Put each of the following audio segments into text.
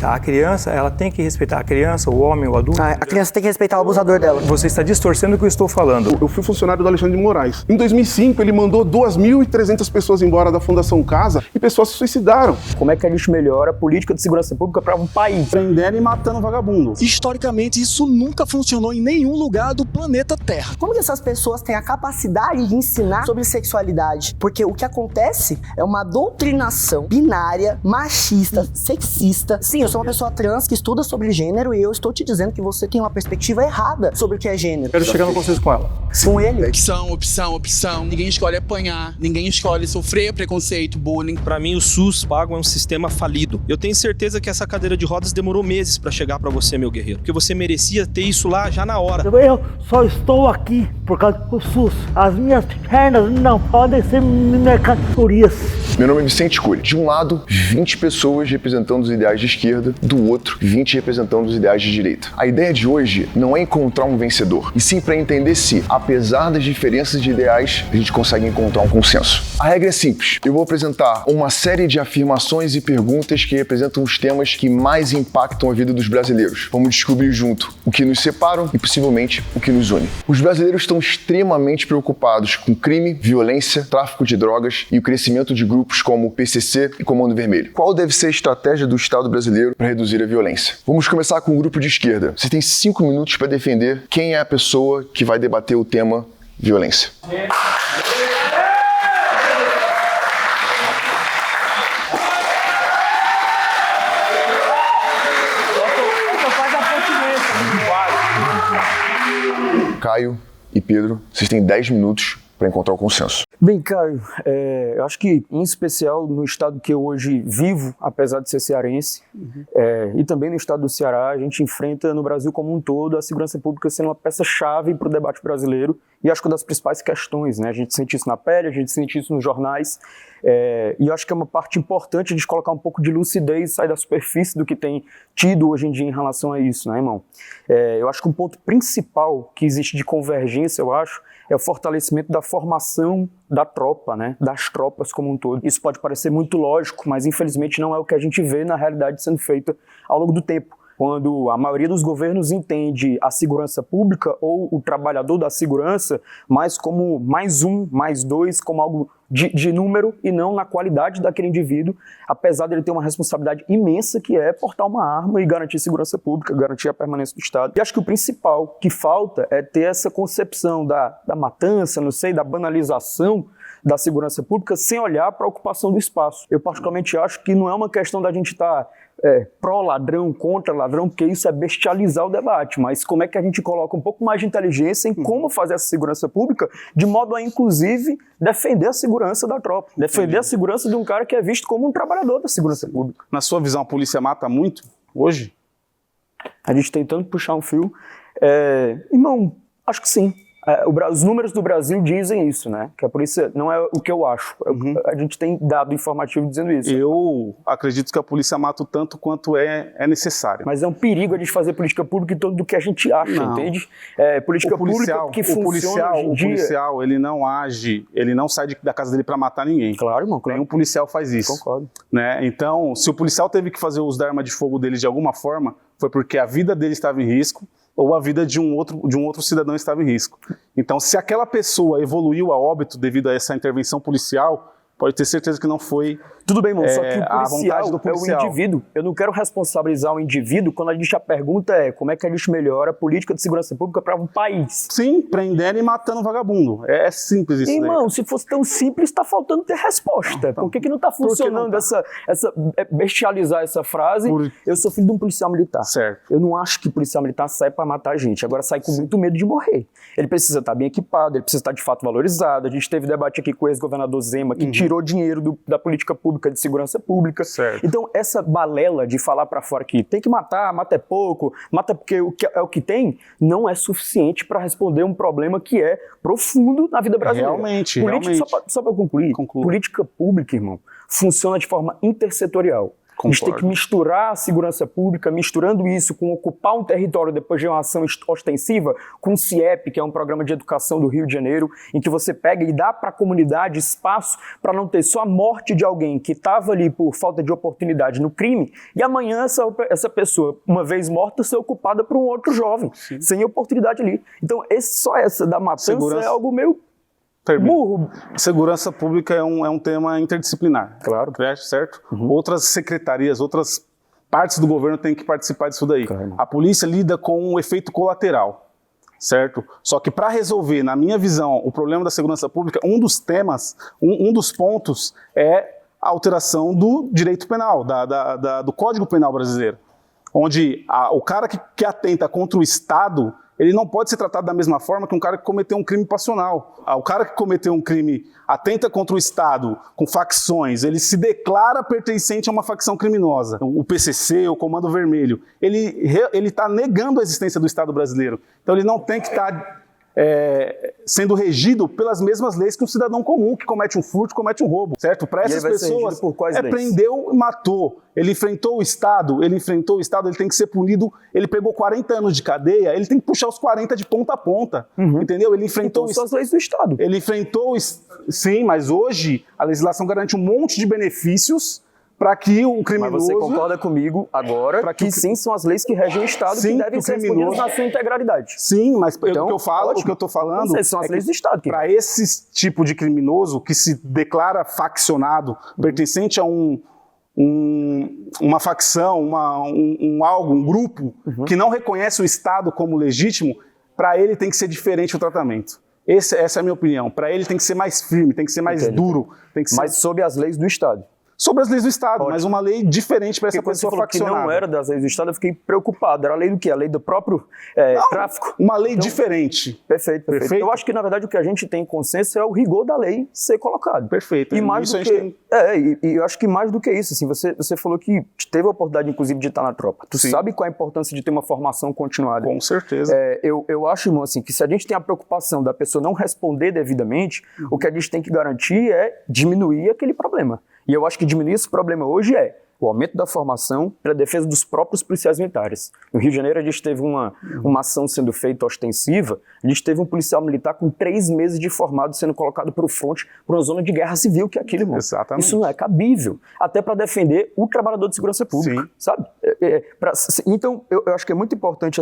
respeitar. A criança, ela tem que respeitar a criança, o homem, o adulto. A criança tem que respeitar o abusador dela. Você está distorcendo o que eu estou falando. Eu fui funcionário do Alexandre de Moraes. Em 2005, ele mandou 2.300 pessoas embora da Fundação Casa e pessoas se suicidaram. Como é que a gente melhora a política de segurança pública para um país? Prendendo e matando vagabundo. Historicamente, isso nunca funcionou em nenhum lugar do planeta Terra. Como que essas pessoas têm a capacidade de ensinar sobre sexualidade? Porque o que acontece é uma doutrinação binária, machista, sexista. Sim, eu sou uma pessoa trans que estuda sobre gênero e eu estou te dizendo que você tem uma perspectiva errada sobre o que é gênero. Quero chegar no consenso com ela. Com ele. Opção. Ninguém escolhe apanhar, ninguém escolhe sofrer preconceito, bullying. Para mim, o SUS pago é um sistema falido. Eu tenho certeza que essa cadeira de rodas demorou meses para chegar para você, meu guerreiro, porque você merecia ter isso lá já na hora. Eu só estou aqui por causa do SUS. As minhas pernas não podem ser mercadorias. Meu nome é Vicente Cury. De um lado, 20 pessoas representando os ideais de esquerda, do outro, 20 representando os ideais de direita. A ideia de hoje não é encontrar um vencedor, e sim para entender se, apesar das diferenças de ideais, a gente consegue encontrar um consenso. A regra é simples. Eu vou apresentar uma série de afirmações e perguntas que representam os temas que mais impactam a vida dos brasileiros. Vamos descobrir junto o que nos separam e, possivelmente, o que nos une. Os brasileiros estão extremamente preocupados com crime, violência, tráfico de drogas e o crescimento de grupos como o PCC e Comando Vermelho. Qual deve ser a estratégia do Estado brasileiro para reduzir a violência? Vamos começar com o grupo de esquerda. Você tem 5 minutos para defender quem é a pessoa que vai debater o tema violência. Caio e Pedro, vocês têm 10 minutos para encontrar o consenso. Bem, Caio, eu acho que, em especial no estado que eu hoje vivo, apesar de ser cearense, e também no estado do Ceará, a gente enfrenta no Brasil como um todo a segurança pública sendo uma peça-chave para o debate brasileiro, e acho que uma das principais questões, né? A gente sente isso na pele, a gente sente isso nos jornais, e eu acho que é uma parte importante de colocar um pouco de lucidez, sair da superfície do que tem tido hoje em dia em relação a isso, né, irmão? Eu acho que um ponto principal que existe de convergência, eu acho, é o fortalecimento da formação da tropa, né? Das tropas como um todo. Isso pode parecer muito lógico, mas infelizmente não é o que a gente vê na realidade sendo feita ao longo do tempo. Quando a maioria dos governos entende a segurança pública ou o trabalhador da segurança mais como mais um, mais dois, como algo de número e não na qualidade daquele indivíduo, apesar dele ter uma responsabilidade imensa que é portar uma arma e garantir segurança pública, garantir a permanência do Estado. E acho que o principal que falta é ter essa concepção da matança, não sei, da banalização da segurança pública sem olhar para a ocupação do espaço. Eu particularmente acho que não é uma questão da gente estar pró-ladrão, contra-ladrão, porque isso é bestializar o debate, mas como é que a gente coloca um pouco mais de inteligência em como fazer essa segurança pública, de modo a, inclusive, defender a segurança da tropa, defender a segurança de um cara que é visto como um trabalhador da segurança pública. Na sua visão, a polícia mata muito hoje? A gente tentando puxar um fio. Irmão, acho que sim. Os números do Brasil dizem isso, né? Que a polícia não é o que eu acho. A gente tem dado informativo dizendo isso. Eu acredito que a polícia mata o tanto quanto é necessário. Mas é um perigo a gente fazer política pública em todo do que a gente acha, entende? Política pública que funciona hoje em dia. O policial, ele não age, ele não sai da casa dele para matar ninguém. Claro, irmão. Claro. Nenhum policial faz isso. Concordo. Né? Então, se o policial teve que fazer uso da arma de fogo dele de alguma forma, foi porque a vida dele estava em risco, ou a vida de um outro cidadão estava em risco. Então, se aquela pessoa evoluiu a óbito devido a essa intervenção policial, pode ter certeza que não foi Tudo bem, irmão, só que o a vontade do policial é o indivíduo. Eu não quero responsabilizar o indivíduo quando a pergunta é como é que a gente melhora a política de segurança pública para um país. Sim, prendendo e matando vagabundo. É simples isso. Irmão, se fosse tão simples, está faltando ter resposta. Então, por que não está funcionando essa bestializar essa frase? Eu sou filho de um policial militar. Certo. Eu não acho que policial militar sai para matar a gente. Agora sai com muito medo de morrer. Ele precisa estar bem equipado, ele precisa estar de fato valorizado. A gente teve debate aqui com o ex-governador Zema, que tirou dinheiro da política pública, de segurança pública. Certo. Então, essa balela de falar para fora que tem que matar, mata é pouco, mata porque é o que tem, não é suficiente para responder um problema que é profundo na vida brasileira. Realmente. Só para concluir, política pública, irmão, funciona de forma intersetorial. A gente tem que misturar a segurança pública, misturando isso com ocupar um território depois de uma ação ostensiva, com o CIEP, que é um programa de educação do Rio de Janeiro, em que você pega e dá para a comunidade espaço para não ter só a morte de alguém que estava ali por falta de oportunidade no crime, e amanhã essa pessoa, uma vez morta, ser ocupada por um outro jovem, sem oportunidade ali. Então, só essa da matança é algo meio burro. Segurança pública é um tema interdisciplinar. Claro. Certo? Outras secretarias, outras partes do governo têm que participar disso daí. Claro. A polícia lida com um efeito colateral, certo? Só que para resolver, na minha visão, o problema da segurança pública, um dos temas, um dos pontos é a alteração do direito penal, do Código Penal brasileiro, onde o cara que atenta contra o Estado, ele não pode ser tratado da mesma forma que um cara que cometeu um crime passional. O cara que cometeu um crime, atenta contra o Estado, com facções, ele se declara pertencente a uma facção criminosa. O PCC, o Comando Vermelho, ele está negando a existência do Estado brasileiro. Então ele não tem que estar sendo regido pelas mesmas leis que um cidadão comum que comete um furto, comete um roubo, certo? Para essas pessoas, prendeu e matou. Ele enfrentou o Estado, ele tem que ser punido. Ele pegou 40 anos de cadeia, ele tem que puxar os 40 de ponta a ponta, entendeu? Ele enfrentou as leis do Estado. Ele enfrentou, sim, mas hoje a legislação garante um monte de benefícios para que o criminoso... Mas você concorda comigo agora que sim, são as leis que regem o Estado que devem ser punidas na sua integralidade. Sim, mas então, o que eu estou falando são as leis do Estado. Para esse tipo de criminoso que se declara faccionado, pertencente a uma facção, um grupo que não reconhece o Estado como legítimo, para ele tem que ser diferente o tratamento. Essa é a minha opinião. Para ele tem que ser mais firme, tem que ser mais duro. Tem que ser... Mas sob as leis do Estado. Sobre as leis do Estado, mas uma lei diferente para essa pessoa faccionada. Que não era das leis do Estado, eu fiquei preocupado. Era a lei do quê? A lei do próprio tráfico? Uma lei diferente. Perfeito. Eu acho que, na verdade, o que a gente tem em consenso é o rigor da lei ser colocado. Perfeito. E mais do que... E eu acho que mais do que isso, assim, você falou que teve a oportunidade, inclusive, de estar na tropa. Tu sabe qual a importância de ter uma formação continuada? Com certeza. Eu acho, irmão, assim, que se a gente tem a preocupação da pessoa não responder devidamente, o que a gente tem que garantir é diminuir aquele problema. E eu acho que diminuir esse problema hoje é o aumento da formação para a defesa dos próprios policiais militares. No Rio de Janeiro, a gente teve uma ação sendo feita ostensiva, a gente teve um policial militar com 3 meses de formado sendo colocado para o fronte, para uma zona de guerra civil, que é aquilo, irmão. Exatamente. Isso não é cabível, até para defender o trabalhador de segurança pública, sabe? Então, eu acho que é muito importante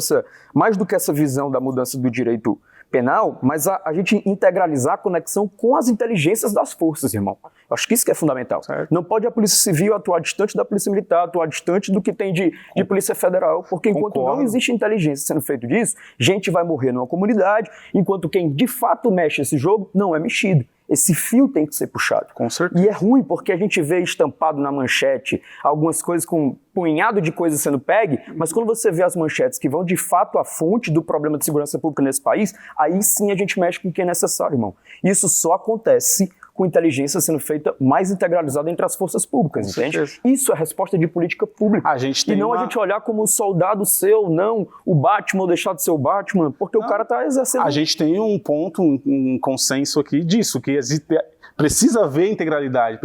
mais do que essa visão da mudança do direito penal, mas a gente integralizar a conexão com as inteligências das forças, irmão. Eu acho que isso que é fundamental. Certo. Não pode a Polícia Civil atuar distante da Polícia Militar, atuar distante do que tem de Polícia Federal, porque enquanto não existe inteligência sendo feito disso, gente vai morrer numa comunidade, enquanto quem de fato mexe esse jogo não é mexido. Esse fio tem que ser puxado. Com certeza. E é ruim porque a gente vê estampado na manchete algumas coisas com um punhado de coisas sendo pegue, mas quando você vê as manchetes que vão de fato à fonte do problema de segurança pública nesse país, aí sim a gente mexe com o que é necessário, irmão. Isso só acontece com inteligência sendo feita mais integralizada entre as forças públicas, entende? Isso é resposta de política pública. A gente olhar como soldado seu, não o Batman ou deixar de ser o Batman, porque o cara tá exercendo... A gente tem um ponto, um consenso aqui disso, que precisa haver integralidade,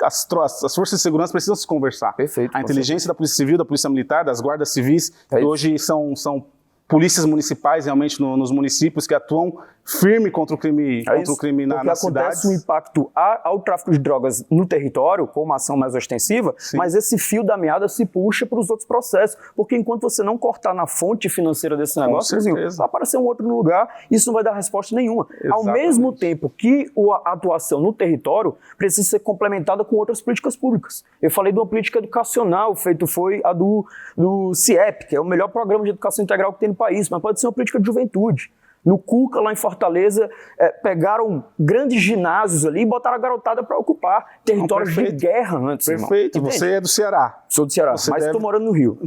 as forças de segurança precisam se conversar. Perfeito. A inteligência da Polícia Civil, da Polícia Militar, das guardas civis, que hoje são polícias municipais realmente nos municípios que atuam firme contra o crime, nas cidades. Porque acontece um impacto ao tráfico de drogas no território, com uma ação mais ostensiva, mas esse fio da meada se puxa para os outros processos. Porque enquanto você não cortar na fonte financeira desse negócio, vai aparecer um outro no lugar, isso não vai dar resposta nenhuma. Exatamente. Ao mesmo tempo que a atuação no território precisa ser complementada com outras políticas públicas. Eu falei de uma política educacional, foi a do CIEP, que é o melhor programa de educação integral que tem no país, mas pode ser uma política de juventude. No Cuca, lá em Fortaleza, pegaram grandes ginásios ali e botaram a garotada para ocupar territórios de guerra antes. Perfeito. Irmão. Você é do Ceará. Sou do Ceará, mas estou morando no Rio.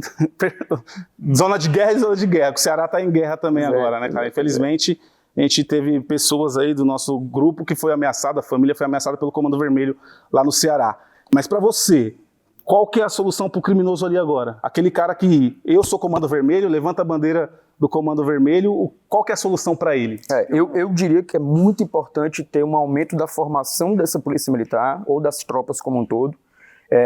Zona de guerra e zona de guerra. O Ceará está em guerra também agora, né, cara? Infelizmente, a gente teve pessoas aí do nosso grupo que foi ameaçada, a família foi ameaçada pelo Comando Vermelho lá no Ceará. Mas para você, qual que é a solução para o criminoso ali agora? Aquele cara que eu sou Comando Vermelho, levanta a bandeira do Comando Vermelho, qual que é a solução para ele? Eu diria que é muito importante ter um aumento da formação dessa polícia militar ou das tropas como um todo.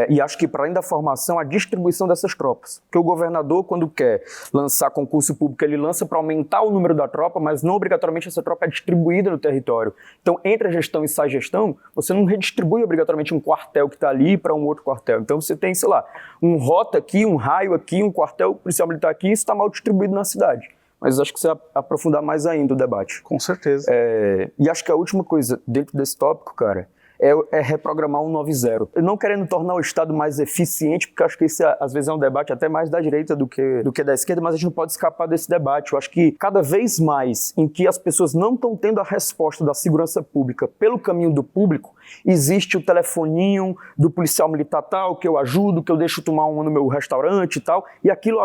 E acho que, para além da formação, a distribuição dessas tropas. Porque o governador, quando quer lançar concurso público, ele lança para aumentar o número da tropa, mas não obrigatoriamente essa tropa é distribuída no território. Então, entre a gestão e sai gestão, você não redistribui obrigatoriamente um quartel que está ali para um outro quartel. Então, você tem, sei lá, um rota aqui, um raio aqui, um quartel policial militar aqui, isso está mal distribuído na cidade. Mas acho que você vai aprofundar mais ainda o debate. Com certeza. E acho que a última coisa dentro desse tópico, cara, é reprogramar 190. Eu não querendo tornar o Estado mais eficiente, porque acho que esse às vezes é um debate até mais da direita do que da esquerda, mas a gente não pode escapar desse debate. Eu acho que cada vez mais em que as pessoas não estão tendo a resposta da segurança pública pelo caminho do público, existe o telefoninho do policial militar tal, que eu ajudo, que eu deixo tomar uma no meu restaurante e tal, e aquilo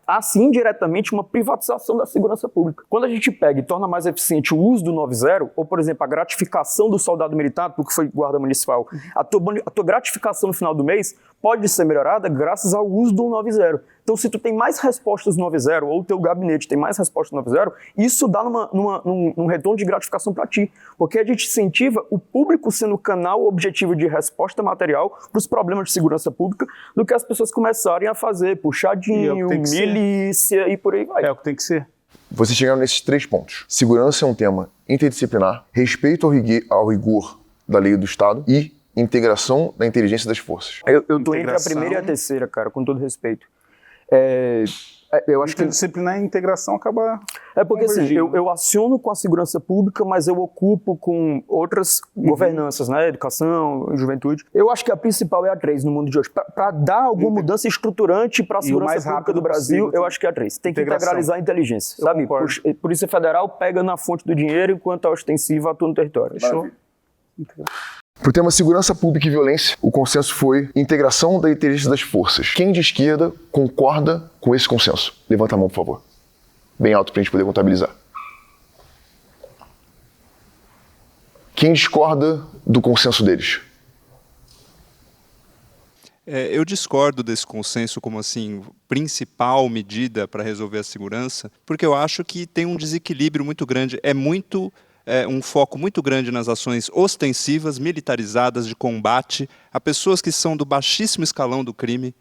há sim indiretamente uma privatização da segurança pública. Quando a gente pega e torna mais eficiente o uso do 90, ou por exemplo a gratificação do soldado militar, porque foi guarda municipal, a tua gratificação no final do mês pode ser melhorada graças ao uso do 90. Então se tu tem mais respostas no 90, ou o teu gabinete tem mais respostas no 90, isso dá num retorno de gratificação para ti, porque a gente incentiva o público sendo o canal objetivo de resposta material para os problemas de segurança pública, do que as pessoas começarem a fazer puxadinho, milícia e por aí vai. É o que tem que ser. Vocês chegaram nesses 3 pontos. Segurança é um tema interdisciplinar, respeito ao rigor da lei do Estado e integração da inteligência das forças. Eu tô entre a primeira e a terceira, cara, com todo respeito. Eu acho que disciplinar e integração acaba... porque assim, eu aciono com a segurança pública, mas eu ocupo com outras governanças, né? Educação, juventude. Eu acho que a principal é a 3 no mundo de hoje. Para dar alguma mudança estruturante para a segurança pública do Brasil, eu acho que é a 3. Tem que integralizar a inteligência, sabe? Polícia Federal pega na fonte do dinheiro, enquanto a ostensiva atua no território. Fechou? Para o tema segurança pública e violência, o consenso foi integração da inteligência das forças. Quem de esquerda concorda com esse consenso? Levanta a mão, por favor. Bem alto para a gente poder contabilizar. Quem discorda do consenso deles? Eu discordo desse consenso como assim principal medida para resolver a segurança, porque eu acho que tem um desequilíbrio muito grande. Um foco muito grande nas ações ostensivas, militarizadas, de combate a pessoas que são do baixíssimo escalão do crime,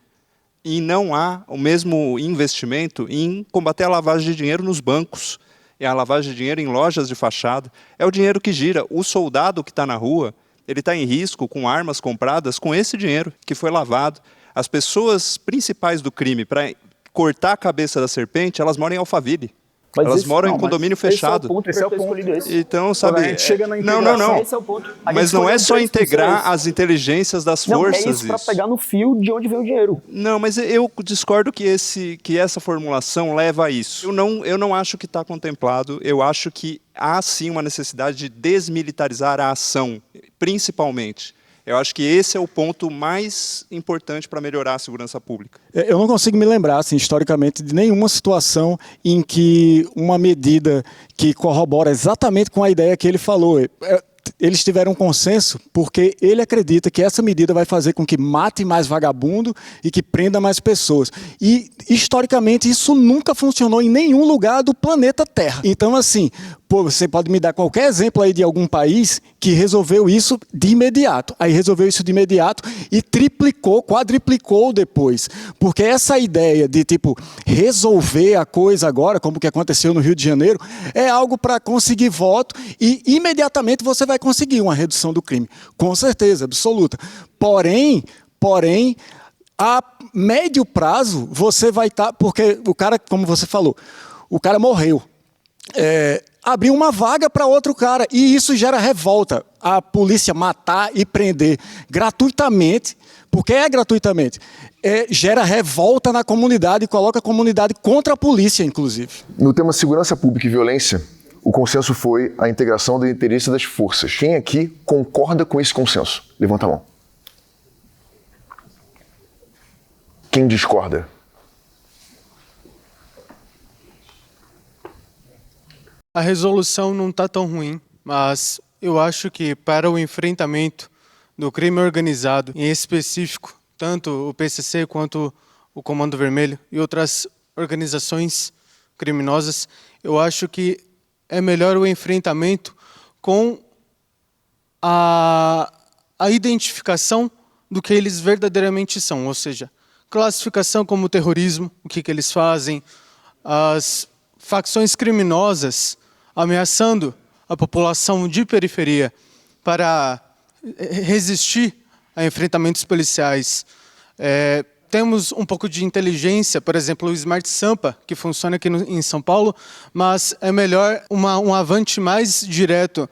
e não há o mesmo investimento em combater a lavagem de dinheiro nos bancos, e a lavagem de dinheiro em lojas de fachada. É o dinheiro que gira. O soldado que está na rua, ele está em risco com armas compradas com esse dinheiro que foi lavado. As pessoas principais do crime, para cortar a cabeça da serpente, elas moram em Alphaville. Mas elas moram em condomínio fechado. Esse é o ponto. Então, sabe... A gente chega na integração. Não. Esse é o ponto. Mas não é só integrar as inteligências das forças. É isso para pegar no fio de onde vem o dinheiro. Não, mas eu discordo que essa formulação leva a isso. Eu não acho que está contemplado. Eu acho que há sim uma necessidade de desmilitarizar a ação, principalmente. Eu acho que esse é o ponto mais importante para melhorar a segurança pública. Eu não consigo me lembrar, assim, historicamente, de nenhuma situação em que uma medida que corrobora exatamente com a ideia que ele falou. Eles tiveram um consenso porque ele acredita que essa medida vai fazer com que mate mais vagabundo e que prenda mais pessoas. E, historicamente, isso nunca funcionou em nenhum lugar do planeta Terra. Então, assim, você pode me dar qualquer exemplo aí de algum país que resolveu isso de imediato. Aí resolveu isso de imediato e triplicou, quadriplicou depois. Porque essa ideia de, tipo, resolver a coisa agora, como que aconteceu no Rio de Janeiro, é algo para conseguir voto e imediatamente você vai conseguir uma redução do crime. Com certeza, absoluta. Porém, a médio prazo você vai estar... Porque o cara, como você falou, o cara morreu. Abriu uma vaga para outro cara e isso gera revolta. A polícia matar e prender gratuitamente, porque é gratuitamente, gera revolta na comunidade e coloca a comunidade contra a polícia, inclusive. No tema segurança pública e violência, o consenso foi a integração da inteligência das forças. Quem aqui concorda com esse consenso? Levanta a mão. Quem discorda? A resolução não está tão ruim, mas eu acho que para o enfrentamento do crime organizado, em específico, tanto o PCC quanto o Comando Vermelho e outras organizações criminosas, eu acho que é melhor o enfrentamento com a identificação do que eles verdadeiramente são, ou seja, classificação como terrorismo, o que eles fazem, as facções criminosas ameaçando a população de periferia para resistir a enfrentamentos policiais. Temos um pouco de inteligência, por exemplo, o Smart Sampa, que funciona aqui em São Paulo, mas é melhor um avante mais direto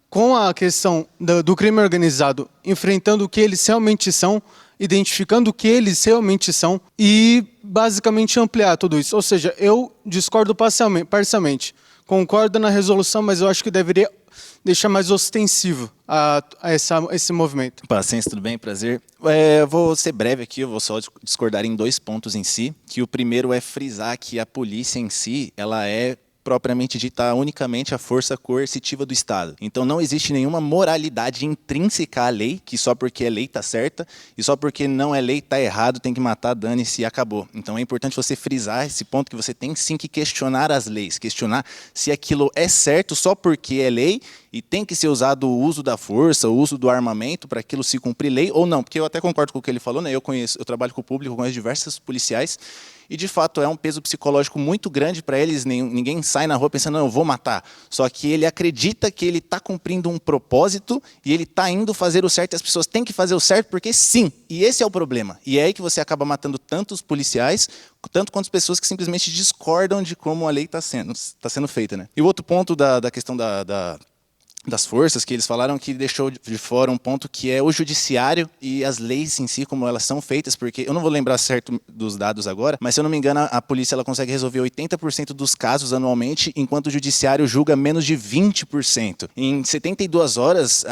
com a questão do crime organizado, enfrentando o que eles realmente são, identificando o que eles realmente são e basicamente ampliar tudo isso. Ou seja, eu discordo parcialmente. Concordo na resolução, mas eu acho que deveria deixar mais ostensivo esse movimento. Paciência, tudo bem? Prazer. Vou ser breve aqui, eu vou só discordar em 2 pontos em si, que o primeiro é frisar que a polícia em si, ela é propriamente dita unicamente a força coercitiva do Estado. Então não existe nenhuma moralidade intrínseca à lei, que só porque é lei está certa, e só porque não é lei está errado, tem que matar, dane-se e acabou. Então é importante você frisar esse ponto que você tem sim que questionar as leis, questionar se aquilo é certo só porque é lei e tem que ser usado o uso da força, o uso do armamento para aquilo se cumprir lei ou não, porque eu até concordo com o que ele falou, né? Eu trabalho com o público, conheço diversos policiais, e, de fato, é um peso psicológico muito grande para eles. Ninguém sai na rua pensando, não, eu vou matar. Só que ele acredita que ele está cumprindo um propósito e ele está indo fazer o certo. E as pessoas têm que fazer o certo porque sim. E esse é o problema. E é aí que você acaba matando tanto os policiais, tanto quanto as pessoas que simplesmente discordam de como a lei está sendo feita, né? E o outro ponto da questão das forças, que eles falaram que deixou de fora um ponto que é o judiciário e as leis em si, como elas são feitas, porque eu não vou lembrar certo dos dados agora, mas se eu não me engano, a polícia ela consegue resolver 80% dos casos anualmente, enquanto o judiciário julga menos de 20%. Em 72 horas,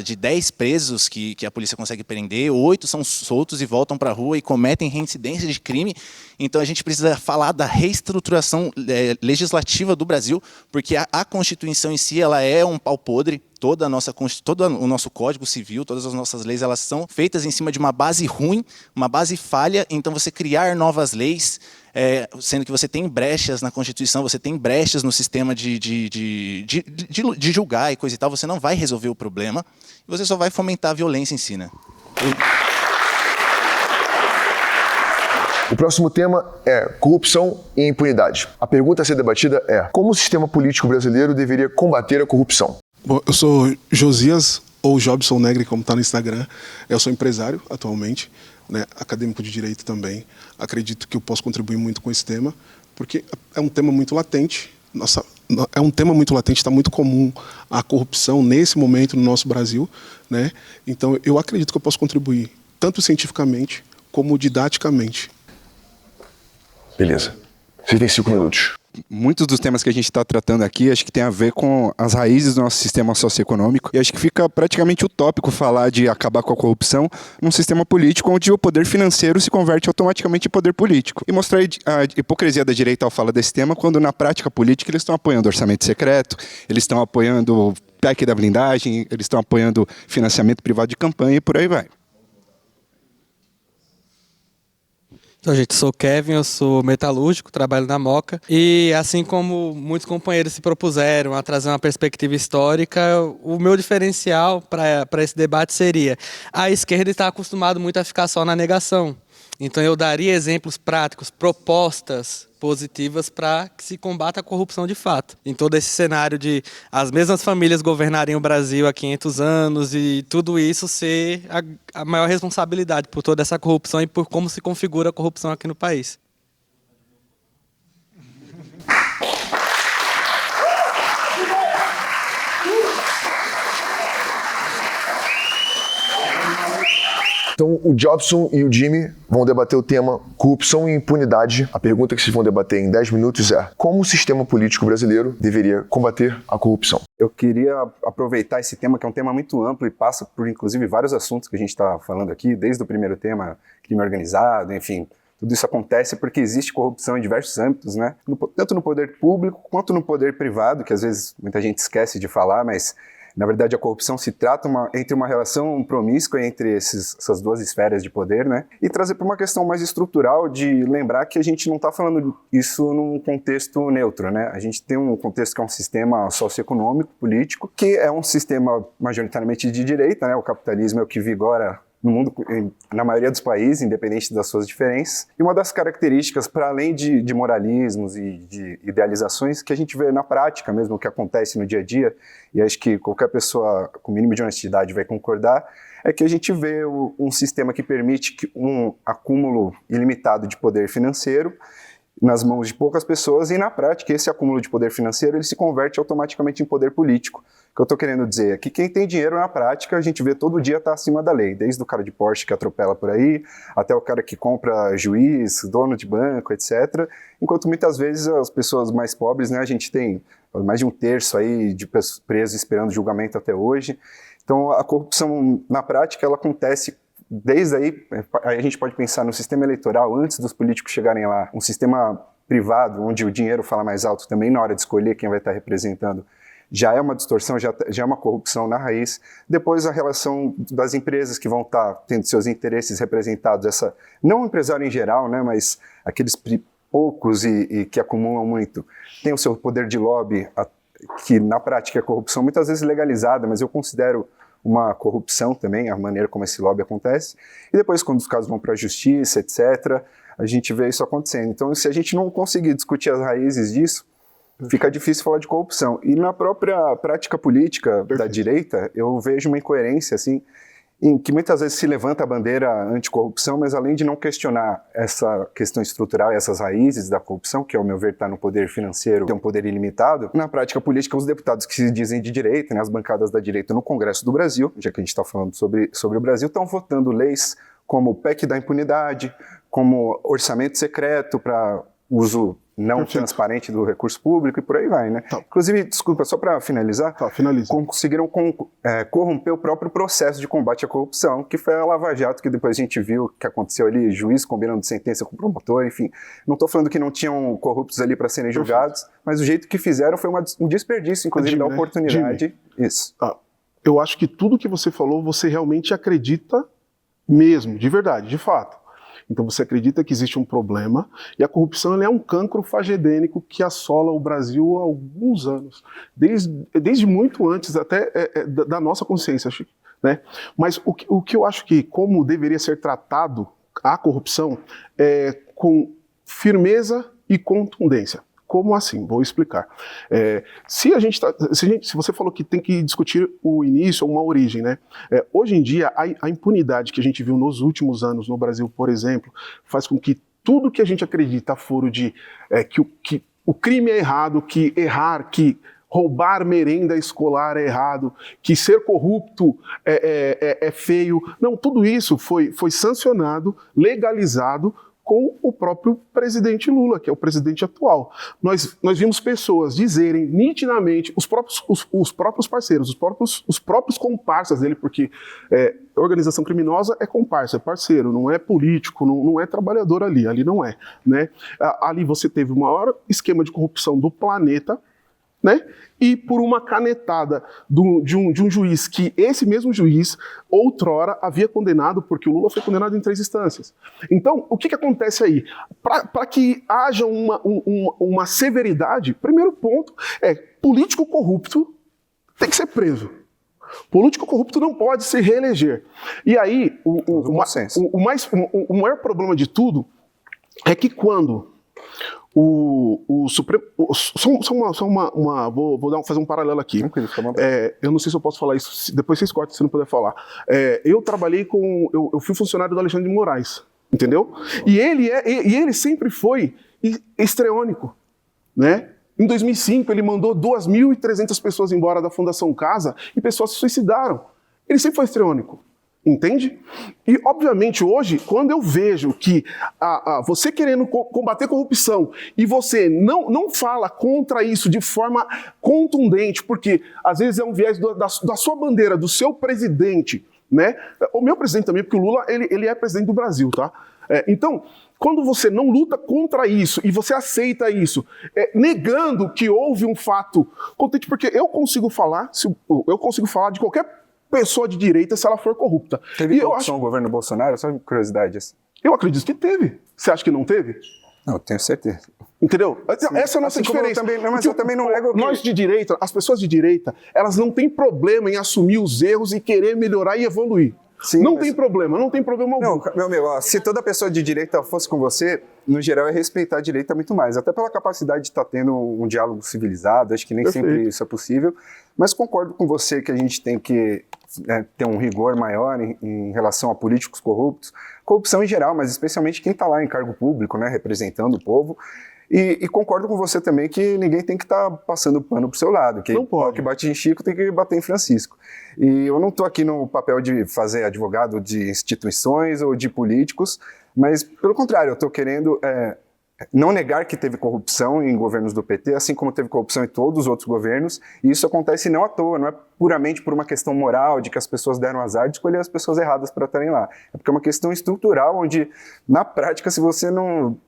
de 10 presos que a polícia consegue prender, 8 são soltos e voltam para a rua e cometem reincidência de crime. Então a gente precisa falar da reestruturação legislativa do Brasil, porque a Constituição em si ela é um pau podre. Todo o nosso Código Civil, todas as nossas leis, elas são feitas em cima de uma base ruim, uma base falha. Então você criar novas leis, sendo que você tem brechas na Constituição, você tem brechas no sistema de julgar e coisa e tal, você não vai resolver o problema e você só vai fomentar a violência em si, né? O próximo tema é corrupção e impunidade. A pergunta a ser debatida é: como o sistema político brasileiro deveria combater a corrupção? Bom, eu sou Josias, ou Jobson Negri, como está no Instagram. Eu sou empresário atualmente, né, acadêmico de direito também. Acredito que eu posso contribuir muito com esse tema, porque é um tema muito latente. Está muito comum a corrupção nesse momento no nosso Brasil, né? Então eu acredito que eu posso contribuir tanto cientificamente como didaticamente. Beleza. Você tem 5 minutos. Muitos dos temas que a gente está tratando aqui, acho que tem a ver com as raízes do nosso sistema socioeconômico, e acho que fica praticamente utópico falar de acabar com a corrupção num sistema político onde o poder financeiro se converte automaticamente em poder político. E mostrar a hipocrisia da direita ao falar desse tema, quando na prática política eles estão apoiando orçamento secreto, eles estão apoiando PEC da blindagem, eles estão apoiando financiamento privado de campanha e por aí vai. Então, gente, eu sou o Kevin, eu sou metalúrgico, trabalho na Moca, e assim como muitos companheiros se propuseram a trazer uma perspectiva histórica, o meu diferencial para esse debate seria: a esquerda está acostumada muito a ficar só na negação. Então eu daria exemplos práticos, propostas positivas para que se combata a corrupção de fato. Em todo esse cenário de as mesmas famílias governarem o Brasil há 500 anos e tudo isso ser a maior responsabilidade por toda essa corrupção e por como se configura a corrupção aqui no país. Então, o Jobson e o Jimmy vão debater o tema corrupção e impunidade. A pergunta que vocês vão debater em 10 minutos é: como o sistema político brasileiro deveria combater a corrupção? Eu queria aproveitar esse tema, que é um tema muito amplo e passa por, inclusive, vários assuntos que a gente está falando aqui, desde o primeiro tema, crime organizado, enfim. Tudo isso acontece porque existe corrupção em diversos âmbitos, né? Tanto no poder público quanto no poder privado, que às vezes muita gente esquece de falar, mas na verdade a corrupção se trata entre uma relação promíscua entre essas duas esferas de poder, né? E trazer para uma questão mais estrutural de lembrar que a gente não está falando isso num contexto neutro, né? A gente tem um contexto que é um sistema socioeconômico, político, que é um sistema majoritariamente de direita, né? O capitalismo é o que vigora no mundo, na maioria dos países, independente das suas diferenças. E uma das características, para além de moralismos e de idealizações, que a gente vê na prática mesmo, o que acontece no dia a dia, e acho que qualquer pessoa com o mínimo de honestidade vai concordar, é que a gente vê um sistema que permite um acúmulo ilimitado de poder financeiro nas mãos de poucas pessoas, e na prática esse acúmulo de poder financeiro ele se converte automaticamente em poder político. O que eu estou querendo dizer é que quem tem dinheiro na prática, a gente vê todo dia está acima da lei, desde o cara de Porsche que atropela por aí, até o cara que compra juiz, dono de banco, etc. Enquanto muitas vezes as pessoas mais pobres, né, a gente tem mais de 1/3 aí de presos esperando julgamento até hoje. Então a corrupção na prática ela acontece desde aí a gente pode pensar no sistema eleitoral antes dos políticos chegarem lá, um sistema privado onde o dinheiro fala mais alto também na hora de escolher quem vai estar representando. Já é uma distorção, já é uma corrupção na raiz. Depois a relação das empresas que vão estar tendo seus interesses representados, não o empresário em geral, né, mas aqueles poucos e que acumulam muito, tem o seu poder de lobby, que na prática é corrupção, muitas vezes legalizada, mas eu considero uma corrupção também, a maneira como esse lobby acontece. E depois, quando os casos vão para a justiça, etc., a gente vê isso acontecendo. Então, se a gente não conseguir discutir as raízes disso, fica difícil falar de corrupção. E na própria prática política da direita, eu vejo uma incoerência, assim, em que muitas vezes se levanta a bandeira anticorrupção, mas além de não questionar essa questão estrutural e essas raízes da corrupção, que ao meu ver está no poder financeiro, tem um poder ilimitado, na prática política os deputados que se dizem de direita, né, as bancadas da direita no Congresso do Brasil, já que a gente está falando sobre o Brasil, estão votando leis como o PEC da impunidade, como orçamento secreto para uso não transparente do recurso público e por aí vai, né? Inclusive, desculpa, só para finalizar, conseguiram corromper o próprio processo de combate à corrupção, que foi a Lava Jato, que depois a gente viu que aconteceu ali, juiz combinando sentença com o promotor, enfim. Não estou falando que não tinham corruptos ali para serem julgados, mas o jeito que fizeram foi um desperdício, inclusive, da oportunidade. Isso. Eu acho que tudo que você falou, você realmente acredita mesmo, de verdade, de fato. Então você acredita que existe um problema e a corrupção ela é um cancro fagedênico que assola o Brasil há alguns anos, desde muito antes até da nossa consciência, né? Mas o que eu acho que como deveria ser tratado a corrupção é com firmeza e contundência. Como assim? Vou explicar. Se você falou que tem que discutir o início, uma origem, né? Hoje em dia, a impunidade que a gente viu nos últimos anos no Brasil, por exemplo, faz com que tudo que a gente acredita foro de que o crime é errado, que roubar merenda escolar é errado, que ser corrupto é feio. Não, tudo isso foi sancionado, legalizado, com o próprio presidente Lula, que é o presidente atual. Nós vimos pessoas dizerem nitidamente, os próprios parceiros, os próprios comparsas dele, porque organização criminosa é comparsa, é parceiro, não é político, não é trabalhador ali não é. Né? Ali você teve o maior esquema de corrupção do planeta, né? E por uma canetada de um juiz que esse mesmo juiz outrora havia condenado, porque o Lula foi condenado em 3 instâncias. Então, o que acontece aí? Para que haja uma severidade, primeiro ponto é político corrupto tem que ser preso. Político corrupto não pode se reeleger. E aí, o maior problema de tudo é que quando o Supremo... Vou fazer um paralelo aqui. Eu não sei se eu posso falar isso, depois vocês cortam se não puder falar. Eu trabalhei eu fui funcionário do Alexandre de Moraes, entendeu? E ele sempre foi histriônico, né? Em 2005 ele mandou 2.300 pessoas embora da Fundação Casa e pessoas se suicidaram. Ele sempre foi histriônico. Entende? E, obviamente, hoje, quando eu vejo que você querendo combater corrupção e você não fala contra isso de forma contundente, porque às vezes é um viés da sua bandeira, do seu presidente, né? O meu presidente também, porque o Lula, ele é presidente do Brasil, tá? Então, quando você não luta contra isso e você aceita isso, negando que houve um fato contente, porque eu consigo falar de qualquer pessoa de direita se ela for corrupta. Teve corrupção no governo Bolsonaro? Só curiosidade. Assim. Eu acredito que teve. Você acha que não teve? Não, eu tenho certeza. Entendeu? Sim. Essa é a nossa diferença. Eu também não nego nós de direita, as pessoas de direita, elas não têm problema em assumir os erros e querer melhorar e evoluir. Sim, não mas- tem problema algum. Não, meu amigo, ó, se toda pessoa de direita fosse com você, no geral é respeitar a direita muito mais. Até pela capacidade de estar tendo um diálogo civilizado, acho que nem Perfeito. sempre isso é possível. Mas concordo com você que a gente tem que ter um rigor maior em relação a políticos corruptos. Corrupção em geral, mas especialmente quem está lá em cargo público, né, representando o povo. E concordo com você também que ninguém tem que estar passando pano pro seu lado. Que o que bate em Chico tem que bater em Francisco. E eu não estou aqui no papel de fazer advogado de instituições ou de políticos, mas pelo contrário, eu estou querendo não negar que teve corrupção em governos do PT, assim como teve corrupção em todos os outros governos, e isso acontece não à toa, não é puramente por uma questão moral, de que as pessoas deram azar de escolher as pessoas erradas para estarem lá. É porque é uma questão estrutural, onde, na prática, se você não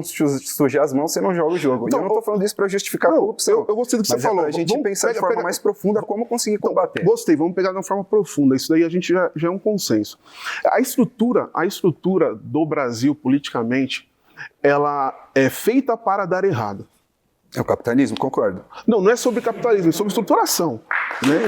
sujar as mãos, você não joga o jogo. Então, e eu não estou falando isso para justificar a corrupção. Eu gostei do que você mas falou. É pra gente pensar de forma mais profunda como conseguir combater. Gostei, vamos pegar de uma forma profunda. Isso daí a gente já é um consenso. A estrutura do Brasil politicamente, ela é feita para dar errado. É o capitalismo, concordo. Não é sobre capitalismo, é sobre estruturação. Né?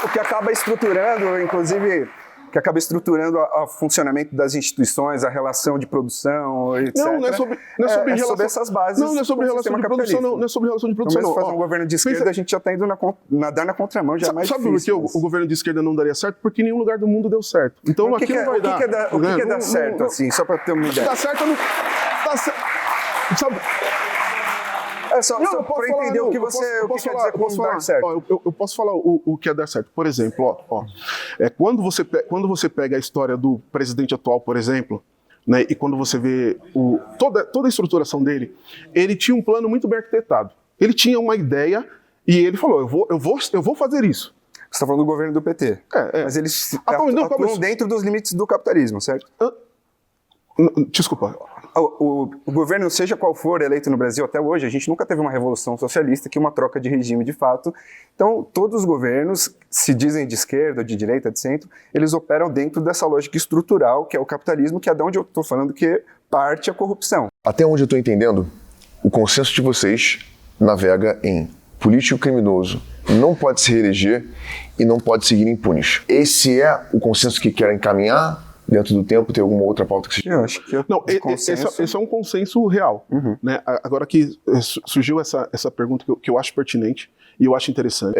O que acaba estruturando, inclusive, o funcionamento das instituições, a relação de produção, etc. Não é sobre relação, sobre essas bases. Não é sobre relação de produção, não é sobre relação de produção. Então, fazer um governo de esquerda, a gente já está indo nadar na contramão, já é mais difícil. Sabe por que o governo de esquerda não daria certo? Porque em nenhum lugar do mundo deu certo. Então aqui não vai dar. O que dá certo, assim, só para ter uma ideia? Dá certo, não. Sabe? Só para entender o que você quer dizer com dar certo. Eu posso falar o que é dar certo. Por exemplo, quando você pega a história do presidente atual, por exemplo, né, e quando você vê toda a estruturação dele, ele tinha um plano muito bem arquitetado. Ele tinha uma ideia e ele falou, eu vou fazer isso. Você está falando do governo do PT. Mas eles atuam dentro dos limites do capitalismo, certo? Desculpa. O governo, seja qual for eleito no Brasil até hoje, a gente nunca teve uma revolução socialista, que uma troca de regime de fato. Então, todos os governos, se dizem de esquerda, de direita, de centro, eles operam dentro dessa lógica estrutural, que é o capitalismo, que é de onde eu estou falando que parte a corrupção. Até onde eu estou entendendo, o consenso de vocês navega em político criminoso não pode se reeleger e não pode seguir impunes. Esse é o consenso que querem encaminhar? Dentro do tempo, tem alguma outra pauta que você... Eu acho que... Não, esse é um consenso real. Uhum. Né? Agora que surgiu essa pergunta que eu acho pertinente e eu acho interessante.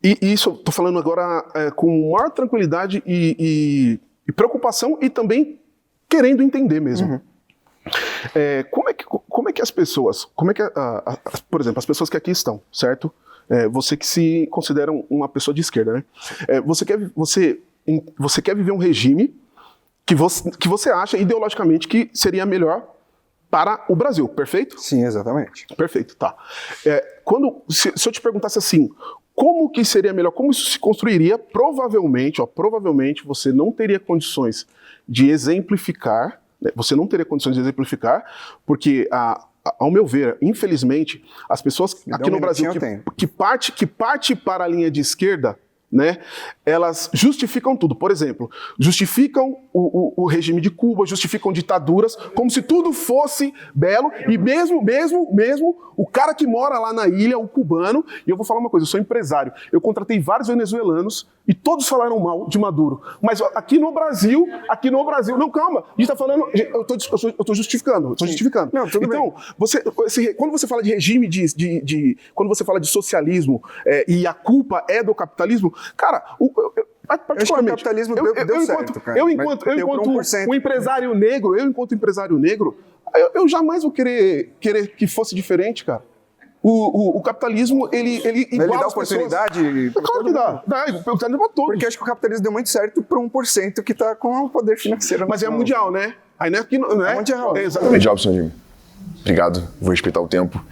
E isso eu estou falando agora com maior tranquilidade e preocupação e também querendo entender mesmo. Uhum. Como é que as pessoas... por exemplo, as pessoas que aqui estão, certo? Você que se considera uma pessoa de esquerda, né? Você quer viver um regime que você acha ideologicamente que seria melhor para o Brasil, perfeito? Sim, exatamente. Perfeito, tá. Se eu te perguntasse assim, como que seria melhor, como isso se construiria, provavelmente você não teria condições de exemplificar, né? Porque ao meu ver, infelizmente, as pessoas aqui no Brasil que parte para a linha de esquerda, né, elas justificam tudo. Por exemplo, justificam o regime de Cuba, justificam ditaduras, como se tudo fosse belo, e mesmo o cara que mora lá na ilha, o cubano, e eu vou falar uma coisa, eu sou empresário, eu contratei vários venezuelanos e todos falaram mal de Maduro. Mas aqui no Brasil, não, calma, a gente tá falando, eu tô justificando. Não, tudo então, quando você fala de regime, quando você fala de socialismo e a culpa é do capitalismo, cara, acho que o capitalismo deu certo, cara. Eu enquanto um empresário negro, eu jamais vou querer que fosse diferente, cara. O capitalismo, ele iguala dá as oportunidade. Claro que dá oportunidade pra todos. Porque acho que o capitalismo deu muito certo para 1% que está com o poder financeiro. Mas é mundial, né? Aí não é aqui, não é? É mundial. Exatamente. Jobson, Jimmy. Obrigado, vou respeitar o tempo.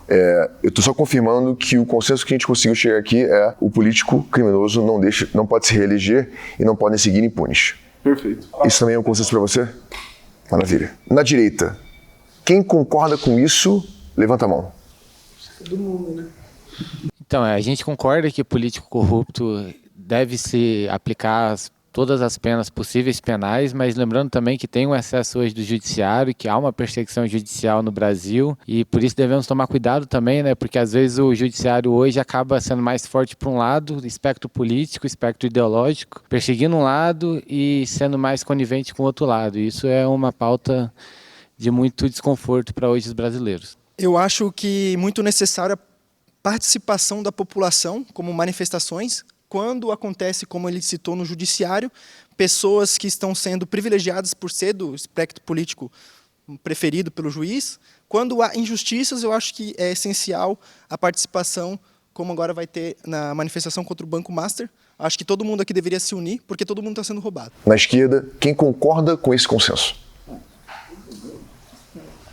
Eu estou só confirmando que o consenso que a gente conseguiu chegar aqui é o político criminoso não pode se reeleger e não podem seguir impunes. Perfeito. Isso também é um consenso para você? Maravilha. Na direita, quem concorda com isso, levanta a mão. Todo mundo, né? Então, a gente concorda que político corrupto deve se aplicar as todas as penas possíveis penais, mas lembrando também que tem um excesso hoje do judiciário, que há uma perseguição judicial no Brasil e por isso devemos tomar cuidado também, né? Porque às vezes o judiciário hoje acaba sendo mais forte para um lado, espectro político, espectro ideológico, perseguindo um lado e sendo mais conivente com o outro lado. E isso é uma pauta de muito desconforto para hoje os brasileiros. Eu acho que muito necessária a participação da população, como manifestações, quando acontece, como ele citou no judiciário, pessoas que estão sendo privilegiadas por ser do espectro político preferido pelo juiz. Quando há injustiças, eu acho que é essencial a participação, como agora vai ter na manifestação contra o Banco Master. Acho que todo mundo aqui deveria se unir, porque todo mundo está sendo roubado. Na esquerda, quem concorda com esse consenso?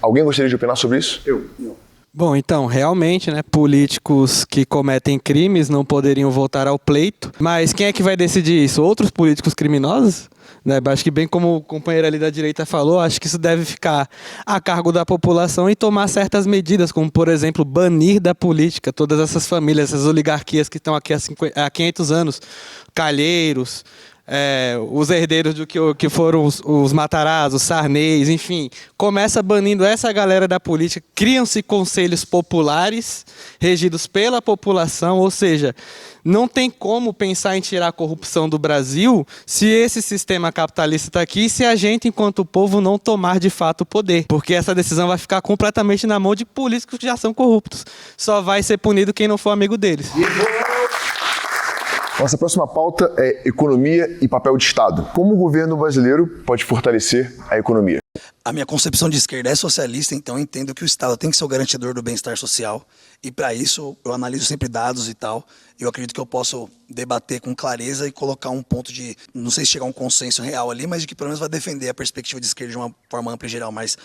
Alguém gostaria de opinar sobre isso? Eu. Bom, então, realmente, né, políticos que cometem crimes não poderiam voltar ao pleito, mas quem é que vai decidir isso? Outros políticos criminosos? Né, acho que bem como o companheiro ali da direita falou, acho que isso deve ficar a cargo da população e tomar certas medidas, como, por exemplo, banir da política todas essas famílias, essas oligarquias que estão aqui há 500 anos, Calheiros, os herdeiros do que foram os Matarazzo, os Sarneys, enfim, começa banindo essa galera da política, criam-se conselhos populares regidos pela população, ou seja, não tem como pensar em tirar a corrupção do Brasil se esse sistema capitalista está aqui e se a gente, enquanto povo, não tomar de fato o poder, porque essa decisão vai ficar completamente na mão de políticos que já são corruptos. Só vai ser punido quem não for amigo deles. Nossa próxima pauta é economia e papel de Estado. Como o governo brasileiro pode fortalecer a economia? A minha concepção de esquerda é socialista, então eu entendo que o Estado tem que ser o garantidor do bem-estar social. E para isso eu analiso sempre dados e tal. Eu acredito que eu posso debater com clareza e colocar um ponto de, não sei se chegar a um consenso real ali, mas de que pelo menos vai defender a perspectiva de esquerda de uma forma ampla e geral, mais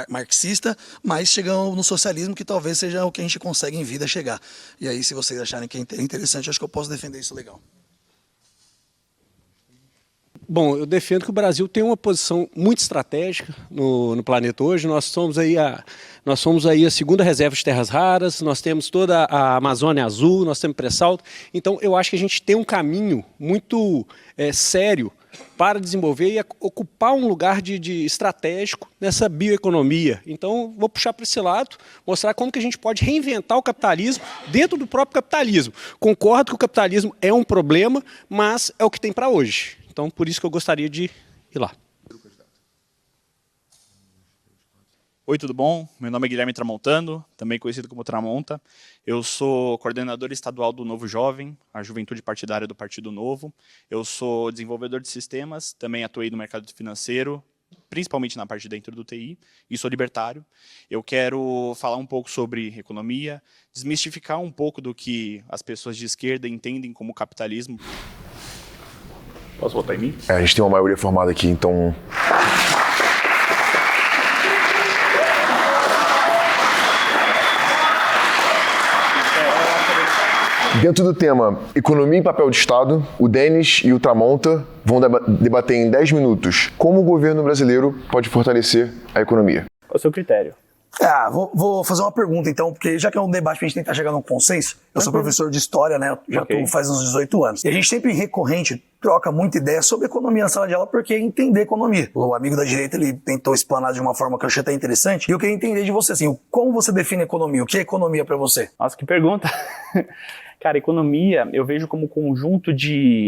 marxista, mas chegando no socialismo que talvez seja o que a gente consegue em vida chegar. E aí, se vocês acharem que é interessante, acho que eu posso defender isso legal. Bom, eu defendo que o Brasil tem uma posição muito estratégica no planeta hoje. Nós somos aí a segunda reserva de terras raras, nós temos toda a Amazônia Azul, nós temos pré-sal. Então, eu acho que a gente tem um caminho muito sério para desenvolver e ocupar um lugar de estratégico nessa bioeconomia. Então, vou puxar para esse lado, mostrar como que a gente pode reinventar o capitalismo dentro do próprio capitalismo. Concordo que o capitalismo é um problema, mas é o que tem para hoje. Então, por isso que eu gostaria de ir lá. Oi, tudo bom? Meu nome é Guilherme Tramontano, também conhecido como Tramonta. Eu sou coordenador estadual do Novo Jovem, a juventude partidária do Partido Novo. Eu sou desenvolvedor de sistemas, também atuei no mercado financeiro, principalmente na parte dentro do TI, e sou libertário. Eu quero falar um pouco sobre economia, desmistificar um pouco do que as pessoas de esquerda entendem como capitalismo. Posso votar em mim? A gente tem uma maioria formada aqui, então... Dentro do tema economia e papel de Estado, o Denis e o Tramonta vão debater em 10 minutos como o governo brasileiro pode fortalecer a economia. Qual é o seu critério? Vou fazer uma pergunta então, porque já que é um debate pra gente tentar chegar num consenso, eu sou professor de história, né? Já tô faz uns 18 anos. E a gente sempre recorrente troca muita ideia sobre economia na sala de aula, porque é entender economia. O amigo da direita, ele tentou explanar de uma forma que eu achei até interessante, e eu queria entender de você, assim, como você define economia? O que é economia pra você? Nossa, que pergunta! Cara, economia eu vejo como conjunto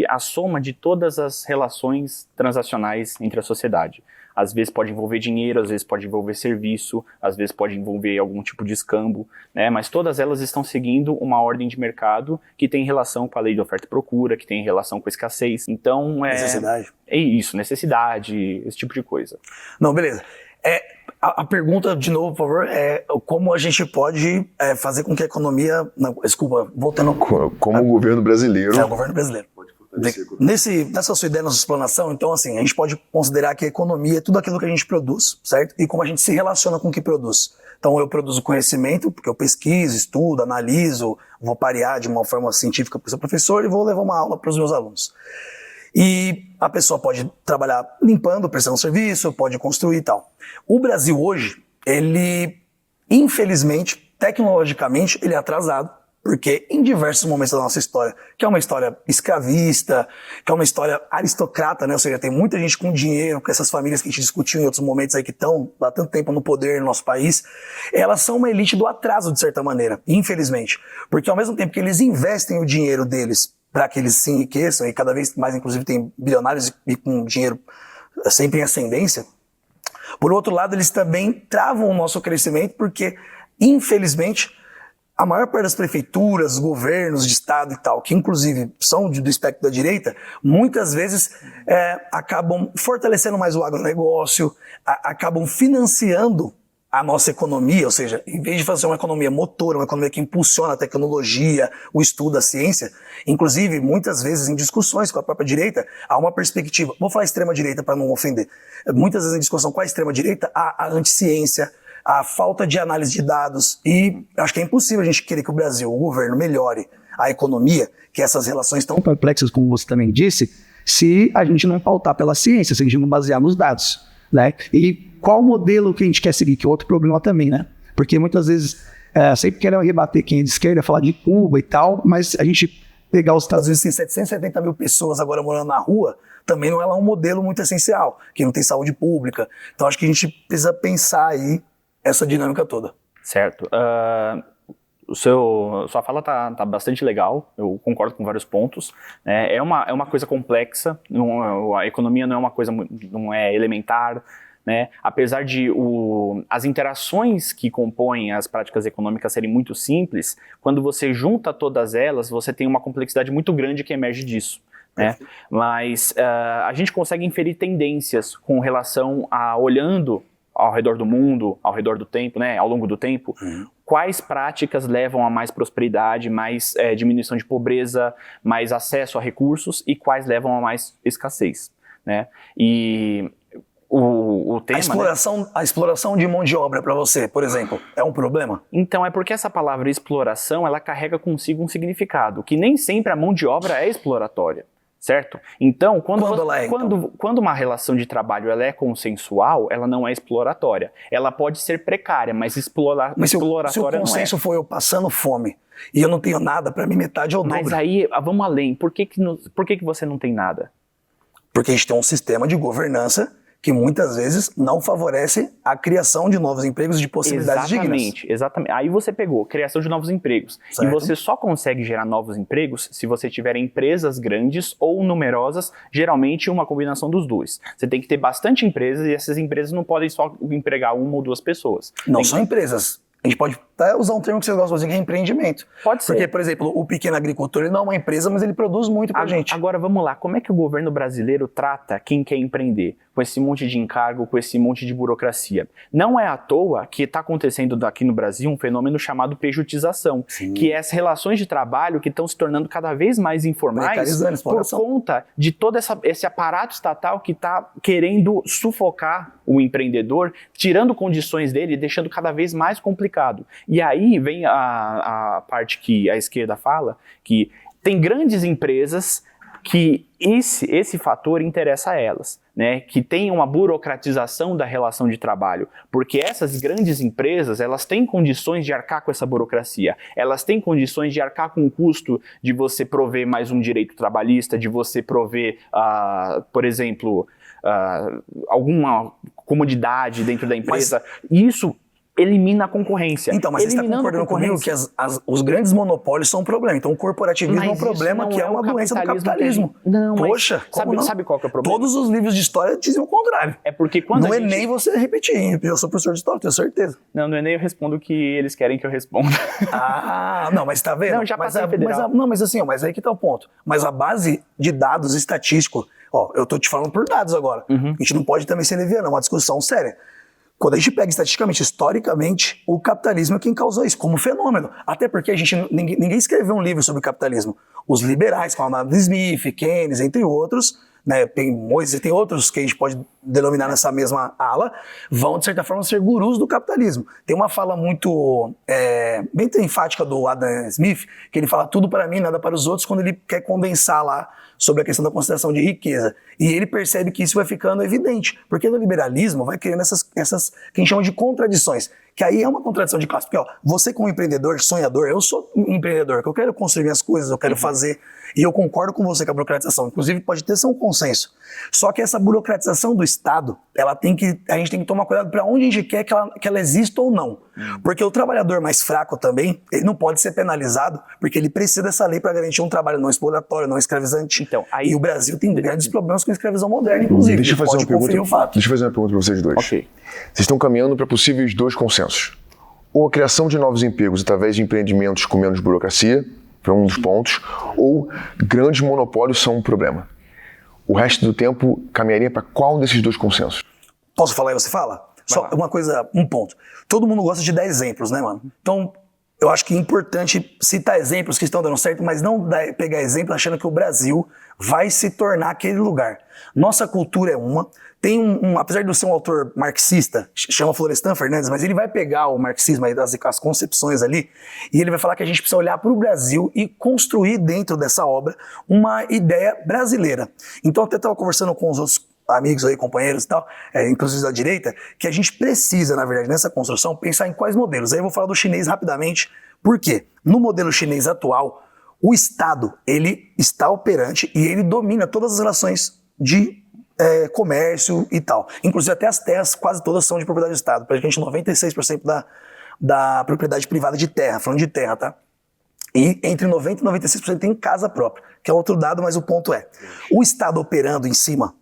a soma de todas as relações transacionais entre a sociedade. Às vezes pode envolver dinheiro, às vezes pode envolver serviço, às vezes pode envolver algum tipo de escambo, né? Mas todas elas estão seguindo uma ordem de mercado que tem relação com a lei de oferta e procura, que tem relação com a escassez. Então, necessidade. É isso, necessidade, esse tipo de coisa. Não, beleza. A pergunta, de novo, por favor, é como a gente pode fazer com que a economia... Não, desculpa, voltando... Como o governo brasileiro... o governo brasileiro. Nessa sua ideia, nessa explanação, então, assim, a gente pode considerar que a economia é tudo aquilo que a gente produz, certo? E como a gente se relaciona com o que produz. Então, eu produzo conhecimento, porque eu pesquiso, estudo, analiso, vou parear de uma forma científica para o seu professor e vou levar uma aula para os meus alunos. E a pessoa pode trabalhar limpando, prestando serviço, pode construir e tal. O Brasil hoje, ele, infelizmente, tecnologicamente, ele é atrasado, Porque em diversos momentos da nossa história, que é uma história escravista, que é uma história aristocrata, né? Ou seja, tem muita gente com dinheiro, com essas famílias que a gente discutiu em outros momentos aí que estão há tanto tempo no poder no nosso país, elas são uma elite do atraso, de certa maneira, infelizmente. Porque ao mesmo tempo que eles investem o dinheiro deles para que eles se enriqueçam, e cada vez mais, inclusive, tem bilionários e com dinheiro sempre em ascendência, por outro lado, eles também travam o nosso crescimento porque, infelizmente, a maior parte das prefeituras, governos de estado e tal, que inclusive são do espectro da direita, muitas vezes acabam fortalecendo mais o agronegócio, acabam financiando a nossa economia, ou seja, em vez de fazer uma economia motora, uma economia que impulsiona a tecnologia, o estudo, a ciência, inclusive muitas vezes em discussões com a própria direita, há uma perspectiva, vou falar extrema-direita para não ofender, muitas vezes em discussão com a extrema-direita, há a anticiência, a falta de análise de dados, e acho que é impossível a gente querer que o Brasil, o governo, melhore a economia, que essas relações tão complexas, como você também disse, se a gente não pautar pela ciência, se a gente não basear nos dados, né? E qual modelo que a gente quer seguir, que é outro problema também, né? Porque muitas vezes, sempre querem rebater quem é de esquerda, falar de Cuba e tal, mas a gente pegar os Estados Unidos, tem 770 mil pessoas agora morando na rua, também não é lá um modelo muito essencial, que não tem saúde pública. Então acho que a gente precisa pensar aí essa dinâmica toda. Certo. Sua fala tá bastante legal, eu concordo com vários pontos. É uma coisa complexa, a economia não é uma coisa, não é elementar, né? Apesar de as interações que compõem as práticas econômicas serem muito simples, quando você junta todas elas, você tem uma complexidade muito grande que emerge disso. Né? Mas a gente consegue inferir tendências com relação a olhando ao redor do mundo, ao redor do tempo, né, ao longo do tempo, quais práticas levam a mais prosperidade, mais diminuição de pobreza, mais acesso a recursos e quais levam a mais escassez, né? E o tema, a exploração de mão de obra para você, por exemplo, é um problema? Então, é porque essa palavra exploração, ela carrega consigo um significado, que nem sempre a mão de obra é exploratória. Certo? Então, quando uma relação de trabalho ela é consensual, ela não é exploratória. Ela pode ser precária, mas exploratória não é. Se o consenso for eu passando fome e eu não tenho nada, para mim metade é o dobro. Mas aí, vamos além. Por que você não tem nada? Porque a gente tem um sistema de governança que muitas vezes não favorece a criação de novos empregos e de possibilidades dignas. Exatamente. Aí você pegou criação de novos empregos. Certo. E você só consegue gerar novos empregos se você tiver empresas grandes ou numerosas, geralmente uma combinação dos dois. Você tem que ter bastante empresas e essas empresas não podem só empregar uma ou duas pessoas. Não são empresas. A gente pode até usar um termo que vocês gostam de fazer, que é empreendimento. Pode ser. Porque, por exemplo, o pequeno agricultor ele não é uma empresa, mas ele produz muito pra gente. Agora, vamos lá. Como é que o governo brasileiro trata quem quer empreender? Com esse monte de encargo, com esse monte de burocracia. Não é à toa que está acontecendo aqui no Brasil um fenômeno chamado pejutização, que é as relações de trabalho que estão se tornando cada vez mais informais por conta de todo esse aparato estatal que está querendo sufocar o empreendedor, tirando condições dele e deixando cada vez mais complicado. E aí vem a parte que a esquerda fala, que tem grandes empresas que esse fator interessa a elas, né? Que tem uma burocratização da relação de trabalho, porque essas grandes empresas, elas têm condições de arcar com essa burocracia, elas têm condições de arcar com o custo de você prover mais um direito trabalhista, de você prover, por exemplo, alguma comodidade dentro da empresa. Isso elimina a concorrência. Então, mas você está concordando comigo que os grandes monopólios são um problema. Então, o corporativismo é um problema que é uma doença do capitalismo. Não, poxa, sabe qual que é o problema? Todos os livros de história dizem o contrário. É porque quando no Enem você repetir, hein? Eu sou professor de história, tenho certeza. Não, no Enem eu respondo o que eles querem que eu responda. Não, mas tá vendo? Não, já passei federal. Mas aí que tá o ponto. Mas a base de dados estatísticos, eu tô te falando por dados agora. A gente não pode também ser leviano, é uma discussão séria. Quando a gente pega estatisticamente, historicamente, o capitalismo é quem causou isso, como fenômeno. Até porque ninguém escreveu um livro sobre o capitalismo. Os liberais, como Adam Smith, Keynes, entre outros, né, tem Moisés, tem outros que a gente pode denominar nessa mesma ala, vão, de certa forma, ser gurus do capitalismo. Tem uma fala muito, bem enfática do Adam Smith, que ele fala tudo para mim, nada para os outros, quando ele quer condensar lá sobre a questão da concentração de riqueza. E ele percebe que isso vai ficando evidente, porque no liberalismo vai criando essas que a gente chama de contradições, Que aí é uma contradição de classe. Porque, ó, você como empreendedor, sonhador, eu sou um empreendedor, que eu quero construir minhas coisas, eu quero fazer, e eu concordo com você com a burocratização. Inclusive, pode ter um consenso. Só que essa burocratização do Estado, a gente tem que tomar cuidado para onde a gente quer que ela exista ou não. Porque o trabalhador mais fraco também, ele não pode ser penalizado, porque ele precisa dessa lei para garantir um trabalho não exploratório, não escravizante. Então, e o Brasil tem grandes problemas com a escravidão moderna, inclusive. Deixa eu fazer uma pergunta para vocês dois. Ok. Vocês estão caminhando para possíveis dois consensos. Ou a criação de novos empregos através de empreendimentos com menos burocracia, foi um dos pontos, ou grandes monopólios são um problema. O resto do tempo caminharia para qual desses dois consensos? Posso falar e você fala? Só uma coisa, um ponto. Todo mundo gosta de dar exemplos, né, mano? Então, eu acho que é importante citar exemplos que estão dando certo, mas não pegar exemplo achando que o Brasil vai se tornar aquele lugar. Nossa cultura é uma. Tem apesar de eu ser um autor marxista, chama Florestan Fernandes, mas ele vai pegar o marxismo aí, as concepções ali, e ele vai falar que a gente precisa olhar para o Brasil e construir dentro dessa obra uma ideia brasileira. Então, eu até estava conversando com os outros amigos aí, companheiros e tal, inclusive da direita, que a gente precisa, na verdade, nessa construção, pensar em quais modelos. Aí eu vou falar do chinês rapidamente. Por quê? No modelo chinês atual, o Estado, ele está operante e ele domina todas as relações de comércio e tal. Inclusive até as terras, quase todas são de propriedade do Estado. Praticamente 96% da propriedade privada de terra, falando de terra, tá? E entre 90% e 96% tem casa própria, que é outro dado, mas o ponto é, o Estado operando em cima,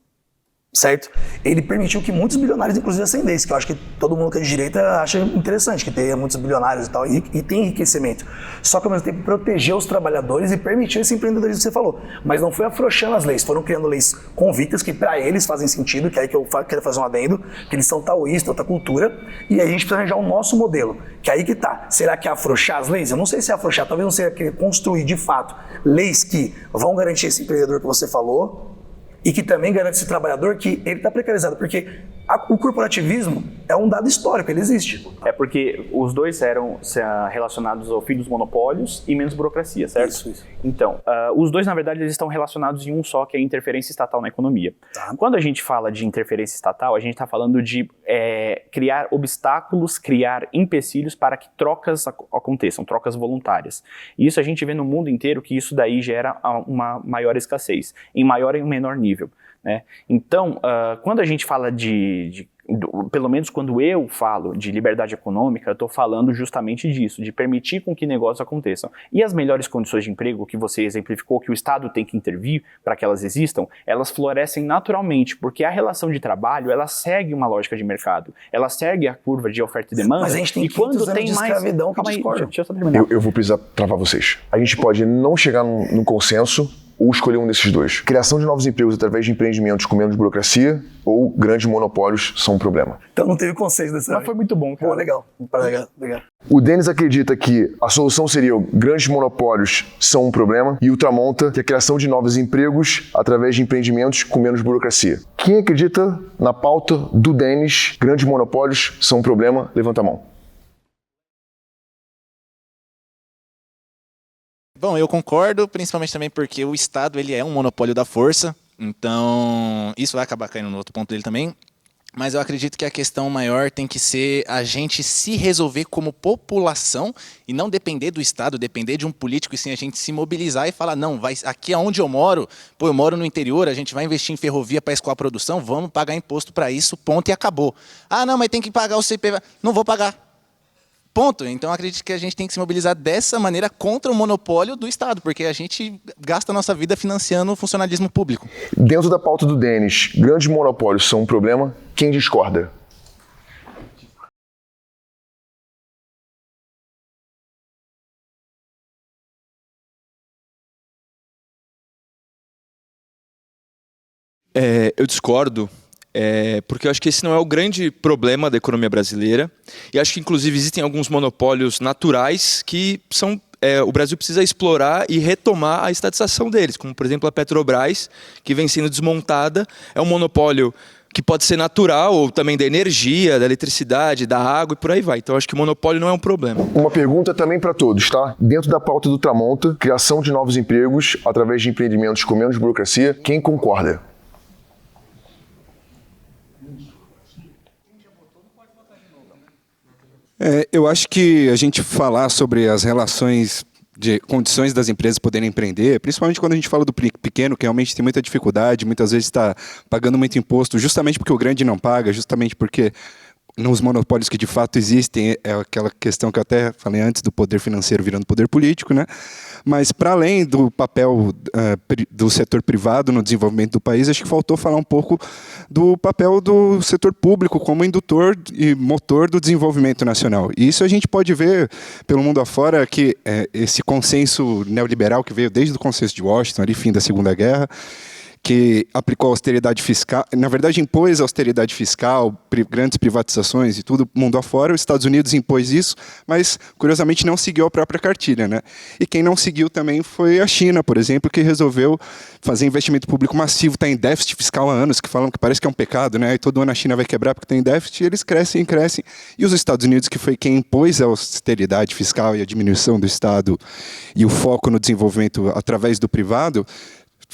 certo? Ele permitiu que muitos bilionários, inclusive, ascendessem, que eu acho que todo mundo que é de direita acha interessante, que tenha muitos bilionários e tal, e tem enriquecimento. Só que, ao mesmo tempo, protegeu os trabalhadores e permitiu esse empreendedorismo que você falou. Mas não foi afrouxando as leis, foram criando leis convictas que, para eles, fazem sentido, que é aí que eu quero fazer um adendo, que eles são taoístas, outra cultura, e aí a gente precisa arranjar o nosso modelo, que é aí que tá. Será que é afrouxar as leis? Eu não sei se é afrouxar, talvez não seja construir, de fato, leis que vão garantir esse empreendedor que você falou, e que também garante esse trabalhador que ele está precarizado, porque o corporativismo é um dado histórico, ele existe. É porque os dois eram relacionados ao fim dos monopólios e menos burocracia, certo? Isso. Então, os dois, na verdade, eles estão relacionados em um só, que é a interferência estatal na economia. Tá. Quando a gente fala de interferência estatal, a gente está falando de criar obstáculos, criar empecilhos para que trocas aconteçam, trocas voluntárias. E isso a gente vê no mundo inteiro que isso daí gera uma maior escassez, em maior e menor nível. Né? Então, quando a gente fala pelo menos quando eu falo de liberdade econômica, eu estou falando justamente disso, de permitir com que negócios aconteçam. E as melhores condições de emprego que você exemplificou, que o Estado tem que intervir para que elas existam, elas florescem naturalmente, porque a relação de trabalho, ela segue uma lógica de mercado, ela segue a curva de oferta e demanda. Mas a gente tem e quando tem de mais escravidão que discorda. Deixa eu só terminar. Eu vou precisar travar vocês. A gente pode não chegar num consenso, ou escolher um desses dois. Criação de novos empregos através de empreendimentos com menos burocracia ou grandes monopólios são um problema. Então não teve consenso dessa. Mas foi muito bom, cara. Pô, legal. Obrigado. O Denis acredita que a solução seria grandes monopólios são um problema e o Tramonta que a criação de novos empregos através de empreendimentos com menos burocracia. Quem acredita na pauta do Denis, grandes monopólios são um problema, levanta a mão. Bom, eu concordo, principalmente também porque o Estado ele é um monopólio da força, então isso vai acabar caindo no outro ponto dele também, mas eu acredito que a questão maior tem que ser a gente se resolver como população e não depender do Estado, depender de um político, e sim a gente se mobilizar e falar, não, aqui onde eu moro, eu moro no interior, a gente vai investir em ferrovia para escoar a produção, vamos pagar imposto para isso, ponto e acabou. Ah, não, mas tem que pagar o CPV, não vou pagar. Ponto. Então, acredito que a gente tem que se mobilizar dessa maneira contra o monopólio do Estado, porque a gente gasta a nossa vida financiando o funcionalismo público. Dentro da pauta do Denis, grandes monopólios são um problema? Quem discorda? Eu discordo. Porque eu acho que esse não é o grande problema da economia brasileira. E acho que, inclusive, existem alguns monopólios naturais que o Brasil precisa explorar e retomar a estatização deles, como, por exemplo, a Petrobras, que vem sendo desmontada. É um monopólio que pode ser natural, ou também da energia, da eletricidade, da água e por aí vai. Então, acho que o monopólio não é um problema. Uma pergunta também para todos, tá? Dentro da pauta do Tramonta, criação de novos empregos através de empreendimentos com menos burocracia, quem concorda? Eu acho que a gente falar sobre as relações de condições das empresas poderem empreender, principalmente quando a gente fala do pequeno, que realmente tem muita dificuldade, muitas vezes está pagando muito imposto, justamente porque o grande não paga, justamente porque nos monopólios que de fato existem, é aquela questão que eu até falei antes do poder financeiro virando poder político, né? Mas para além do papel do setor privado no desenvolvimento do país, acho que faltou falar um pouco do papel do setor público como indutor e motor do desenvolvimento nacional. E isso a gente pode ver pelo mundo afora, que esse consenso neoliberal que veio desde o consenso de Washington, ali fim da Segunda Guerra, que aplicou austeridade fiscal, na verdade impôs austeridade fiscal, grandes privatizações e tudo, mundo afora. Os Estados Unidos impôs isso, mas curiosamente não seguiu a própria cartilha, né? E quem não seguiu também foi a China, por exemplo, que resolveu fazer investimento público massivo, está em déficit fiscal há anos, que falam que parece que é um pecado, né? E todo ano a China vai quebrar porque tem déficit, e eles crescem. E os Estados Unidos, que foi quem impôs a austeridade fiscal e a diminuição do Estado e o foco no desenvolvimento através do privado,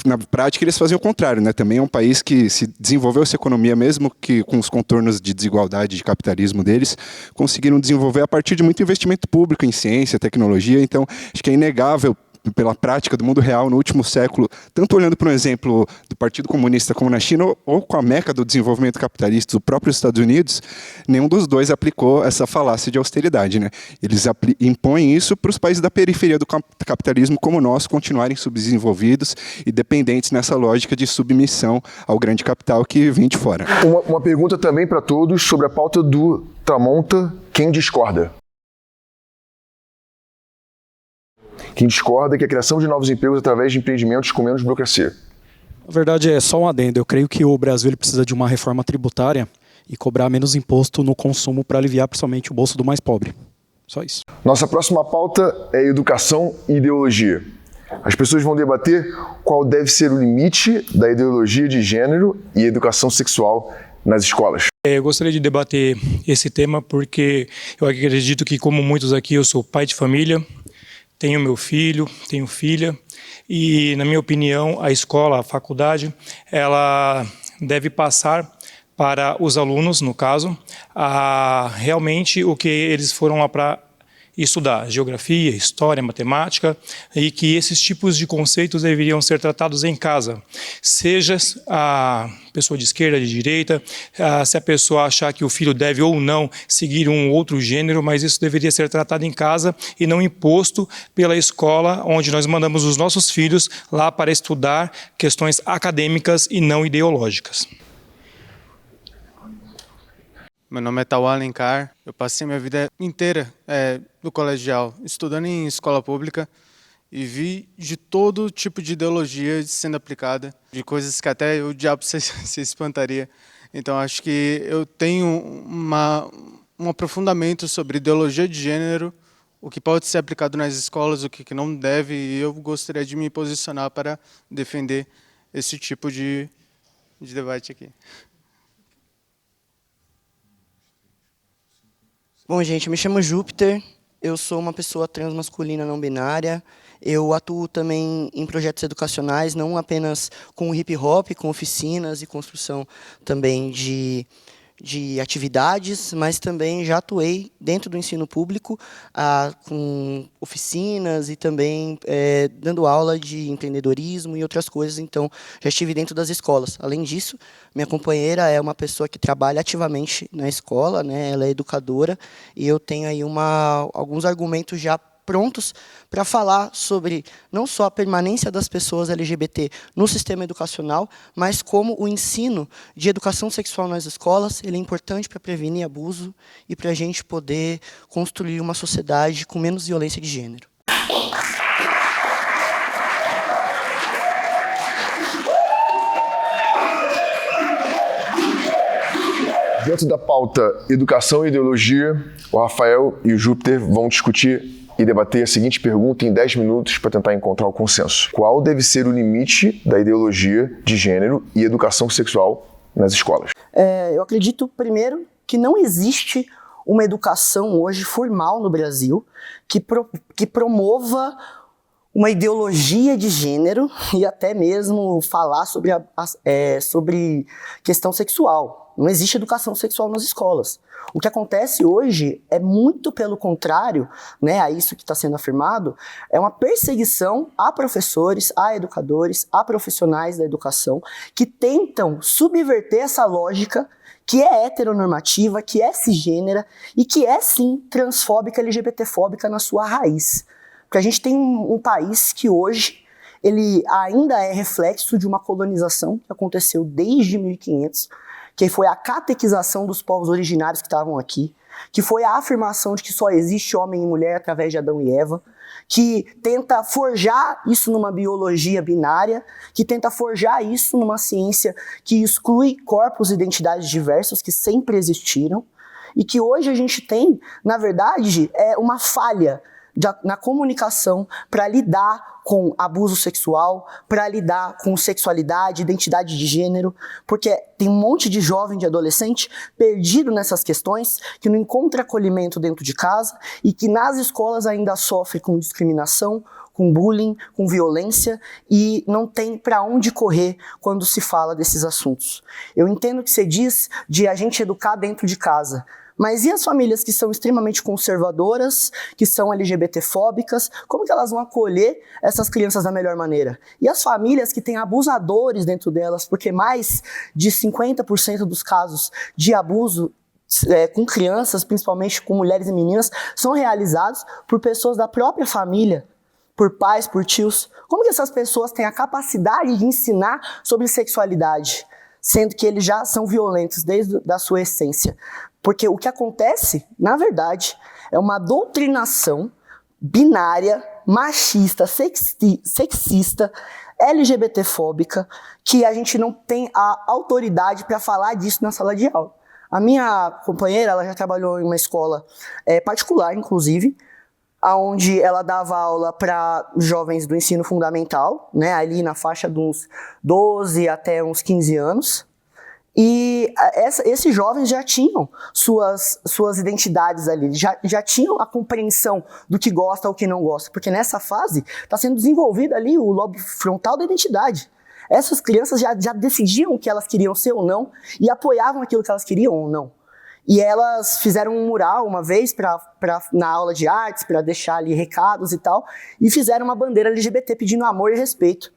na prática eles faziam o contrário, né? Também é um país que se desenvolveu essa economia, mesmo que com os contornos de desigualdade de capitalismo deles, conseguiram desenvolver a partir de muito investimento público em ciência, tecnologia. Então, acho que é inegável pela prática do mundo real no último século, tanto olhando para um exemplo do Partido Comunista como na China, ou com a meca do desenvolvimento capitalista dos próprios Estados Unidos, nenhum dos dois aplicou essa falácia de austeridade, né? Eles impõem isso para os países da periferia do capitalismo como nós continuarem subdesenvolvidos e dependentes nessa lógica de submissão ao grande capital que vem de fora. Uma pergunta também para todos sobre a pauta do Tramonta, quem discorda? Quem discorda que a criação de novos empregos através de empreendimentos com menos burocracia. Na verdade, é só um adendo. Eu creio que o Brasil ele precisa de uma reforma tributária e cobrar menos imposto no consumo para aliviar principalmente o bolso do mais pobre. Só isso. Nossa próxima pauta é educação e ideologia. As pessoas vão debater qual deve ser o limite da ideologia de gênero e educação sexual nas escolas. Eu gostaria de debater esse tema porque eu acredito que, como muitos aqui, eu sou pai de família, tenho meu filho, tenho filha, e, na minha opinião, a escola, a faculdade, ela deve passar para os alunos, no caso, realmente o que eles foram lá para estudar, geografia, história, matemática, e que esses tipos de conceitos deveriam ser tratados em casa, seja a pessoa de esquerda, de direita, se a pessoa achar que o filho deve ou não seguir um outro gênero, mas isso deveria ser tratado em casa e não imposto pela escola, onde nós mandamos os nossos filhos lá para estudar questões acadêmicas e não ideológicas. Meu nome é Tauá Alencar, eu passei minha vida inteira no colegial, estudando em escola pública e vi de todo tipo de ideologia sendo aplicada, de coisas que até o diabo se espantaria. Então acho que eu tenho um aprofundamento sobre ideologia de gênero, o que pode ser aplicado nas escolas, o que não deve, e eu gostaria de me posicionar para defender esse tipo de debate aqui. Bom, gente, eu me chamo Júpiter, eu sou uma pessoa transmasculina não binária, eu atuo também em projetos educacionais, não apenas com hip hop, com oficinas e construção também de atividades, mas também já atuei dentro do ensino público com oficinas e também dando aula de empreendedorismo e outras coisas, então já estive dentro das escolas. Além disso, minha companheira é uma pessoa que trabalha ativamente na escola, né? Ela é educadora e eu tenho aí alguns argumentos já prontos para falar sobre não só a permanência das pessoas LGBT no sistema educacional, mas como o ensino de educação sexual nas escolas ele é importante para prevenir abuso e para a gente poder construir uma sociedade com menos violência de gênero. Dentro da pauta Educação e Ideologia, o Rafael e o Júpiter vão discutir e debater a seguinte pergunta em 10 minutos para tentar encontrar o consenso. Qual deve ser o limite da ideologia de gênero e educação sexual nas escolas? Eu acredito, primeiro, que não existe uma educação hoje formal no Brasil que promova uma ideologia de gênero e até mesmo falar sobre questão sexual. Não existe educação sexual nas escolas. O que acontece hoje é muito pelo contrário, né, a isso que está sendo afirmado, é uma perseguição a professores, a educadores, a profissionais da educação, que tentam subverter essa lógica que é heteronormativa, que é cisgênera e que é, sim, transfóbica, LGBTfóbica na sua raiz. Porque a gente tem um país que hoje ele ainda é reflexo de uma colonização que aconteceu desde 1500, que foi a catequização dos povos originários que estavam aqui, que foi a afirmação de que só existe homem e mulher através de Adão e Eva, que tenta forjar isso numa biologia binária, que tenta forjar isso numa ciência que exclui corpos e identidades diversas que sempre existiram, e que hoje a gente tem, na verdade, uma falha na comunicação para lidar com abuso sexual, para lidar com sexualidade, identidade de gênero, porque tem um monte de jovem, de adolescente perdido nessas questões, que não encontra acolhimento dentro de casa e que nas escolas ainda sofre com discriminação, com bullying, com violência e não tem para onde correr quando se fala desses assuntos. Eu entendo que você diz de a gente educar dentro de casa, mas e as famílias que são extremamente conservadoras, que são LGBTfóbicas, como que elas vão acolher essas crianças da melhor maneira? E as famílias que têm abusadores dentro delas, porque mais de 50% dos casos de abuso com crianças, principalmente com mulheres e meninas, são realizados por pessoas da própria família, por pais, por tios. Como que essas pessoas têm a capacidade de ensinar sobre sexualidade, sendo que eles já são violentos desde a sua essência? Porque o que acontece, na verdade, é uma doutrinação binária, machista, sexista, LGBTfóbica, que a gente não tem a autoridade para falar disso na sala de aula. A minha companheira, ela já trabalhou em uma escola particular, inclusive, onde ela dava aula para jovens do ensino fundamental, né, ali na faixa de uns 12 até uns 15 anos. E esses jovens já tinham suas identidades ali, já tinham a compreensão do que gosta ou que não gosta, porque nessa fase está sendo desenvolvido ali o lobo frontal da identidade. Essas crianças já decidiam o que elas queriam ser ou não e apoiavam aquilo que elas queriam ou não. E elas fizeram um mural uma vez na aula de artes, para deixar ali recados e tal, e fizeram uma bandeira LGBT pedindo amor e respeito.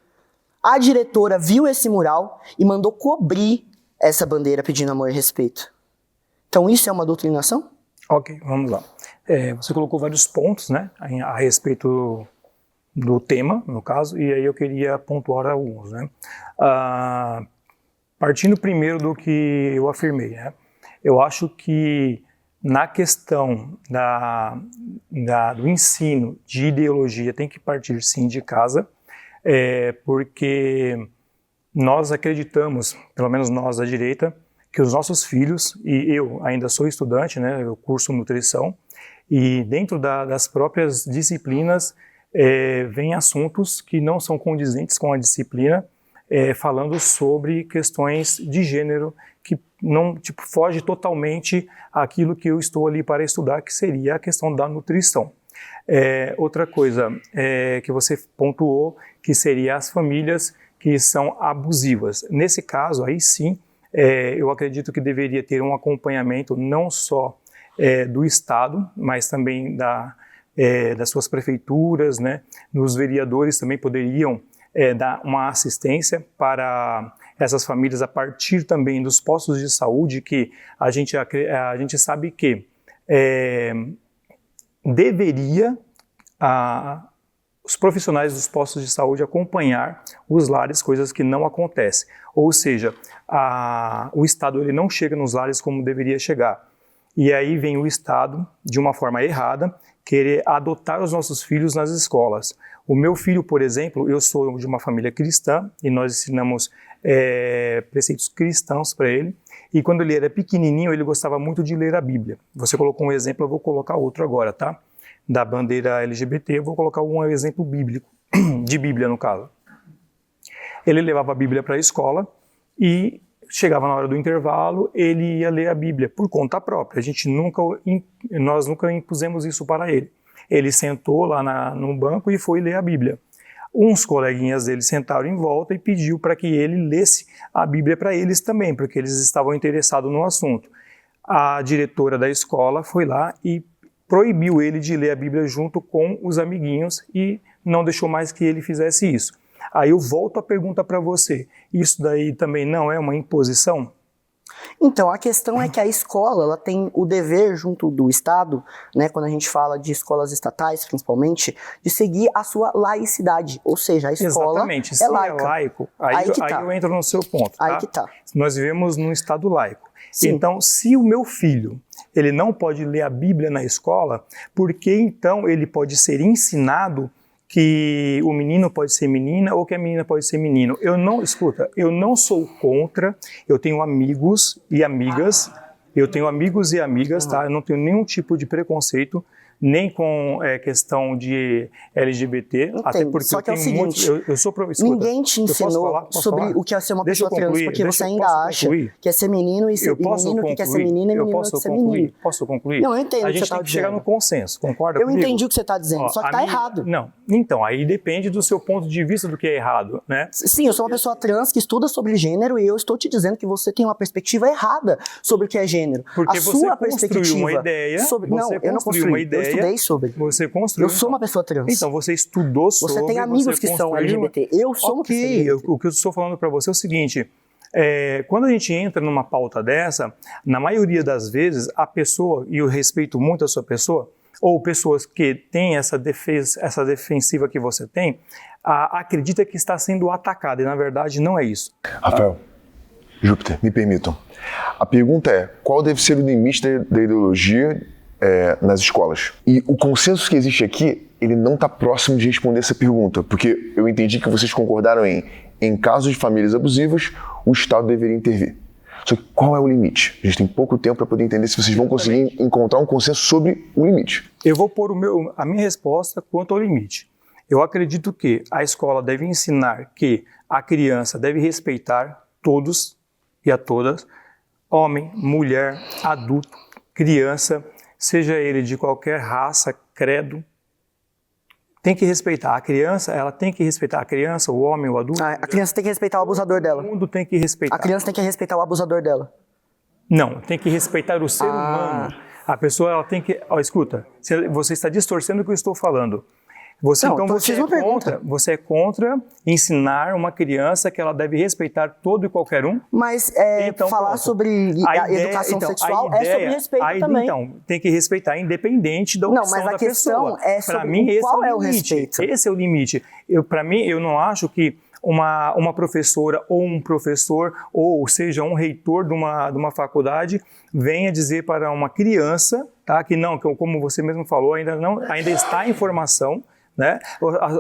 A diretora viu esse mural e mandou cobrir essa bandeira pedindo amor e respeito. Então isso é uma doutrinação? Ok, vamos lá. Você colocou vários pontos, né, a respeito do tema, no caso, e aí eu queria pontuar alguns, né. Partindo primeiro do que eu afirmei, né, eu acho que na questão do ensino de ideologia tem que partir sim de casa, porque nós acreditamos, pelo menos nós da direita, que os nossos filhos, e eu ainda sou estudante, né, eu curso nutrição, e dentro das próprias disciplinas vem assuntos que não são condizentes com a disciplina, falando sobre questões de gênero que não foge totalmente àquilo que eu estou ali para estudar, que seria a questão da nutrição. Outra coisa que você pontuou, que seria as famílias que são abusivas. Nesse caso, aí sim, eu acredito que deveria ter um acompanhamento não só do Estado, mas também das suas prefeituras, né? Os vereadores também poderiam dar uma assistência para essas famílias a partir também dos postos de saúde, que a gente sabe que deveria os profissionais dos postos de saúde acompanhar os lares, coisas que não acontecem. Ou seja, o Estado ele não chega nos lares como deveria chegar. E aí vem o Estado, de uma forma errada, querer adotar os nossos filhos nas escolas. O meu filho, por exemplo, eu sou de uma família cristã e nós ensinamos preceitos cristãos para ele. E quando ele era pequenininho, ele gostava muito de ler a Bíblia. Você colocou um exemplo, eu vou colocar outro agora, tá? Da bandeira LGBT, eu vou colocar um exemplo bíblico, de Bíblia no caso. Ele levava a Bíblia para a escola e chegava na hora do intervalo, ele ia ler a Bíblia por conta própria. Nós nunca impusemos isso para ele. Ele sentou lá no banco e foi ler a Bíblia. Uns coleguinhas dele sentaram em volta e pediu para que ele lesse a Bíblia para eles também, porque eles estavam interessados no assunto. a diretora da escola foi lá e proibiu ele de ler a Bíblia junto com os amiguinhos e não deixou mais que ele fizesse isso. Aí eu volto a pergunta para você, isso daí também não é uma imposição? Então, a questão é que a escola ela tem o dever junto do Estado, né, quando a gente fala de escolas estatais, principalmente, de seguir a sua laicidade, ou seja, a escola Exatamente. Se é laica. É laico, aí eu entro no seu ponto. Tá? Aí que tá. Nós vivemos num Estado laico. Sim. Então, se o meu filho ele não pode ler a Bíblia na escola, por que então ele pode ser ensinado que o menino pode ser menina ou que a menina pode ser menino? Eu não sou contra, eu tenho amigos e amigas, tá? Eu não tenho nenhum tipo de preconceito, nem com questão de LGBT, Entendo. até porque só que é o seguinte, ninguém te ensinou sobre o que é ser uma pessoa trans, porque você ainda acha que é ser menino e ser menino que quer ser menina e menino que quer ser menino. Posso concluir? Não, eu entendo a o que gente você tem tá que chegar dizendo. no consenso, concorda Eu comigo? entendi o que você está dizendo, só que tá errado. Não, então, aí depende do seu ponto de vista do que é errado, né? Sim, eu sou uma pessoa trans que estuda sobre gênero e eu estou te dizendo que você tem uma perspectiva errada sobre o que é gênero. Porque a você sua construiu uma ideia, sobre... Não, eu não construí, eu estudei sobre. Você construiu. Eu sou uma pessoa trans. Então, você estudou sobre. Você tem amigos que são LGBT. Eu sou uma pessoa LGBT. O que eu estou falando para você é o seguinte: quando a gente entra numa pauta dessa, na maioria das vezes, a pessoa, e eu respeito muito a sua pessoa, ou pessoas que têm essa defensiva que você tem, acredita que está sendo atacada, e na verdade não é isso. Rafael, Júpiter, me permitam. A pergunta é: qual deve ser o limite da ideologia nas escolas? E o consenso que existe aqui, ele não está próximo de responder essa pergunta, porque eu entendi que vocês concordaram em casos de famílias abusivas, o Estado deveria intervir. Só que qual é o limite? A gente tem pouco tempo para poder entender se vocês vão conseguir encontrar um consenso sobre o limite. Eu vou pôr a minha resposta quanto ao limite. Eu acredito que a escola deve ensinar que a criança deve respeitar todos e a todas, homem, mulher, adulto, criança, seja ele de qualquer raça, credo, tem que respeitar. A criança, ela tem que respeitar a criança, o homem, o adulto. A criança tem que respeitar o abusador dela. O mundo tem que respeitar. A criança tem que respeitar o abusador dela. Não, tem que respeitar o ser humano. A pessoa, ela tem que... escuta, você está distorcendo o que eu estou falando. Você é contra ensinar uma criança que ela deve respeitar todo e qualquer um? Mas falar sobre a educação sexual é sobre respeito também. Então, tem que respeitar independente da opção da pessoa. Não, mas a questão é sobre qual é o respeito. Esse é o limite. Para mim, eu não acho que uma professora ou um professor, ou seja, um reitor de uma faculdade, venha dizer para uma criança, tá, que como você mesmo falou, ainda está em formação, né?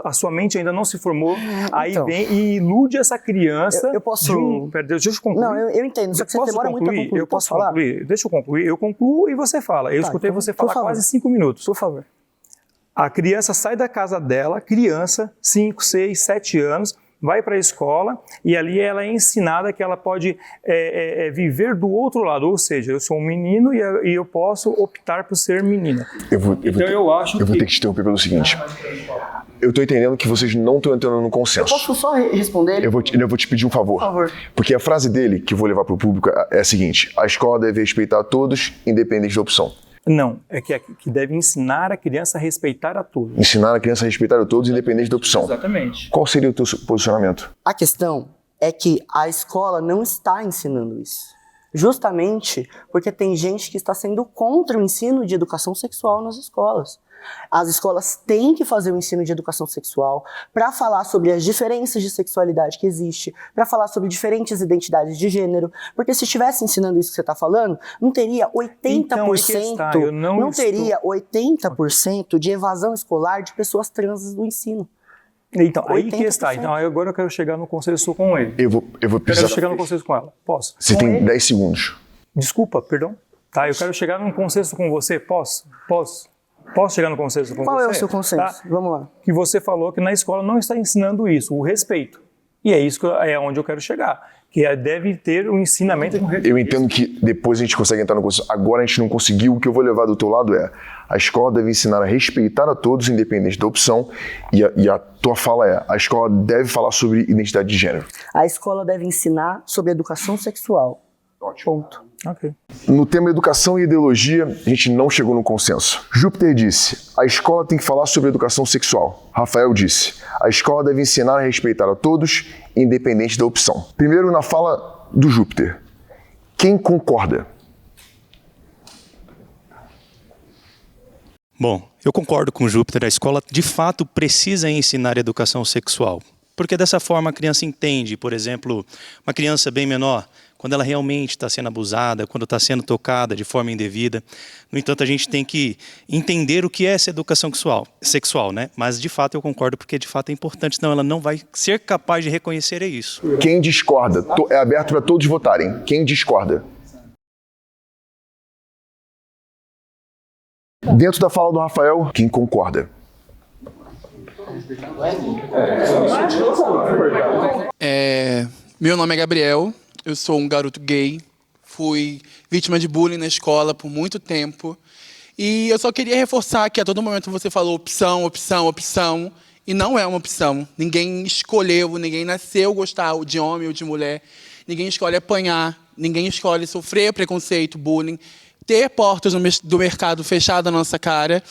A sua mente ainda não se formou, aí vem e ilude essa criança. Eu posso... Deixa eu concluir. Não, eu entendo, só que você demora muito a concluir. Eu posso concluir? Deixa eu concluir. Eu concluo e você fala. Eu escutei você falar quase 5 minutos. Por favor. A criança sai da casa dela, criança, 5, 6, 7 anos, vai para a escola e ali ela é ensinada que ela pode viver do outro lado, ou seja, eu sou um menino e eu posso optar por ser menina. Eu vou ter que te interromper pelo seguinte. Eu estou entendendo que vocês não estão entrando no consenso. Eu posso só responder? Eu vou te pedir um favor. Por favor. Porque a frase dele, que eu vou levar para o público, é a seguinte: a escola deve respeitar a todos, independente da opção. Não, é que deve ensinar a criança a respeitar a todos. Ensinar a criança a respeitar a todos, independente da opção. Exatamente. Qual seria o teu posicionamento? A questão é que a escola não está ensinando isso. Justamente porque tem gente que está sendo contra o ensino de educação sexual nas escolas. As escolas têm que fazer o ensino de educação sexual para falar sobre as diferenças de sexualidade que existe, para falar sobre diferentes identidades de gênero, porque se estivesse ensinando isso que você está falando, não teria 80%, não teria 80% de evasão escolar de pessoas trans do ensino. Então, aí que está. Então, agora eu quero chegar no consenso com ele. Eu vou precisar... Quero chegar no consenso com ela. Posso? Você tem 10 segundos. Desculpa, perdão. Tá, eu quero chegar num consenso com você. Posso? Posso chegar no consenso com você? Qual é o seu consenso? Tá? Vamos lá. Que você falou que na escola não está ensinando isso, o respeito. E é isso é onde eu quero chegar. Que deve ter um ensinamento com respeito. Eu entendo que depois a gente consegue entrar no consenso. Agora a gente não conseguiu. O que eu vou levar do teu lado é: a escola deve ensinar a respeitar a todos, independente da opção. E a tua fala é: a escola deve falar sobre identidade de gênero. A escola deve ensinar sobre educação sexual. Ótimo. Ponto. Ok. No tema educação e ideologia, a gente não chegou no consenso. Júpiter disse, a escola tem que falar sobre educação sexual. Rafael disse, a escola deve ensinar a respeitar a todos, independente da opção. Primeiro, na fala do Júpiter, quem concorda? Bom, eu concordo com o Júpiter, a escola de fato precisa ensinar educação sexual. Porque dessa forma a criança entende, por exemplo, uma criança bem menor, quando ela realmente está sendo abusada, quando está sendo tocada de forma indevida. No entanto, a gente tem que entender o que é essa educação sexual, né? Mas de fato eu concordo, porque de fato é importante, senão ela não vai ser capaz de reconhecer isso. Quem discorda? É aberto para todos votarem. Quem discorda? Dentro da fala do Rafael, quem concorda? Meu nome é Gabriel, eu sou um garoto gay, fui vítima de bullying na escola por muito tempo e eu só queria reforçar que a todo momento você falou opção, opção, opção e não é uma opção. Ninguém escolheu, ninguém nasceu gostar de homem ou de mulher, ninguém escolhe apanhar, ninguém escolhe sofrer preconceito, bullying, ter portas do mercado fechadas na nossa cara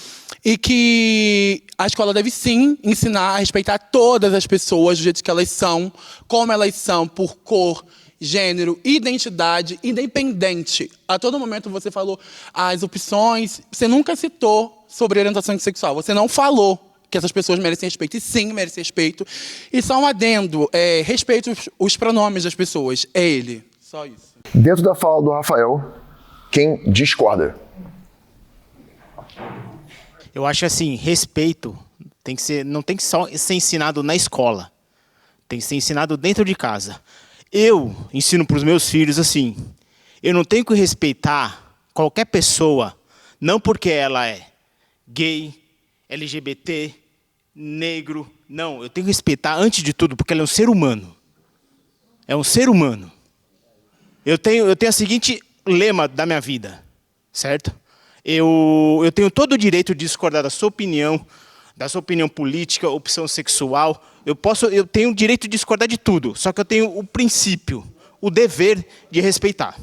e que a escola deve sim ensinar a respeitar todas as pessoas do jeito que elas são, como elas são, por cor, gênero, identidade, independente. A todo momento você falou as opções, você nunca citou sobre orientação sexual, você não falou que essas pessoas merecem respeito, e sim, merecem respeito. E só um adendo, respeito os pronomes das pessoas, é ele, só isso. Dentro da fala do Rafael, quem discorda? Eu acho assim, respeito não tem que só ser ensinado na escola. Tem que ser ensinado dentro de casa. Eu ensino para os meus filhos assim, eu não tenho que respeitar qualquer pessoa, não porque ela é gay, LGBT, negro, não. Eu tenho que respeitar antes de tudo porque ela é um ser humano. É um ser humano. Eu tenho a seguinte lema da minha vida, certo? Eu tenho todo o direito de discordar da sua opinião política, opção sexual. Eu tenho o direito de discordar de tudo, só que eu tenho o princípio, o dever de respeitar.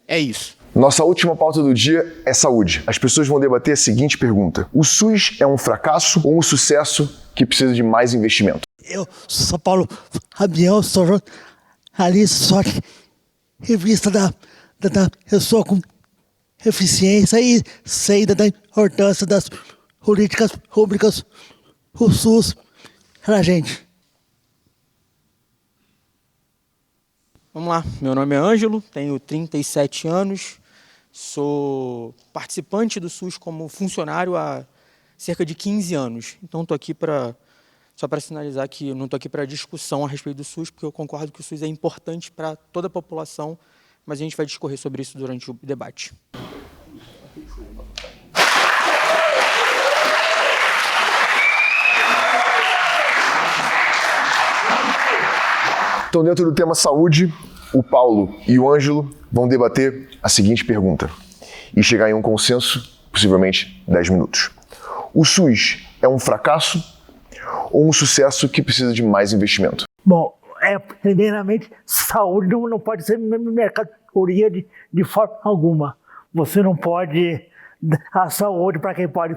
É isso. Nossa última pauta do dia é saúde. As pessoas vão debater a seguinte pergunta: o SUS é um fracasso ou um sucesso que precisa de mais investimento? Eu sou Paulo Fabião, sou jornalista, sou revista da pessoa com eficiência e sei da importância das políticas públicas, o SUS, pra gente. Vamos lá, meu nome é Ângelo, tenho 37 anos, sou participante do SUS como funcionário há cerca de 15 anos. Então estou aqui só para sinalizar que eu não estou aqui para discussão a respeito do SUS, porque eu concordo que o SUS é importante para toda a população, mas a gente vai discorrer sobre isso durante o debate. Então, dentro do tema saúde, o Paulo e o Ângelo vão debater a seguinte pergunta e chegar em um consenso, possivelmente 10 minutos. O SUS é um fracasso ou um sucesso que precisa de mais investimento? Bom, primeiramente, saúde não pode ser mercadoria de forma alguma. Você não pode dar saúde para quem pode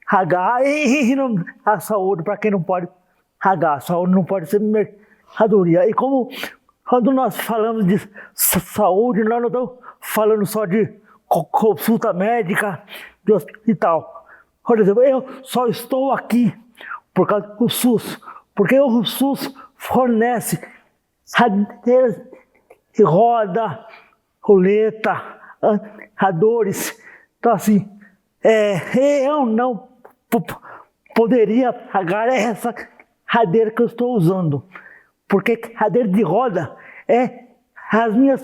pagar e não dar saúde para quem não pode pagar. Saúde não pode ser mercadoria. E quando nós falamos de saúde, nós não estamos falando só de consulta médica, de hospital. Por exemplo, eu só estou aqui por causa do SUS, porque o SUS fornece cadeiras de roda, roleta, andadores. Então, assim, eu não poderia pagar essa cadeira que eu estou usando, porque cadeira de roda as minhas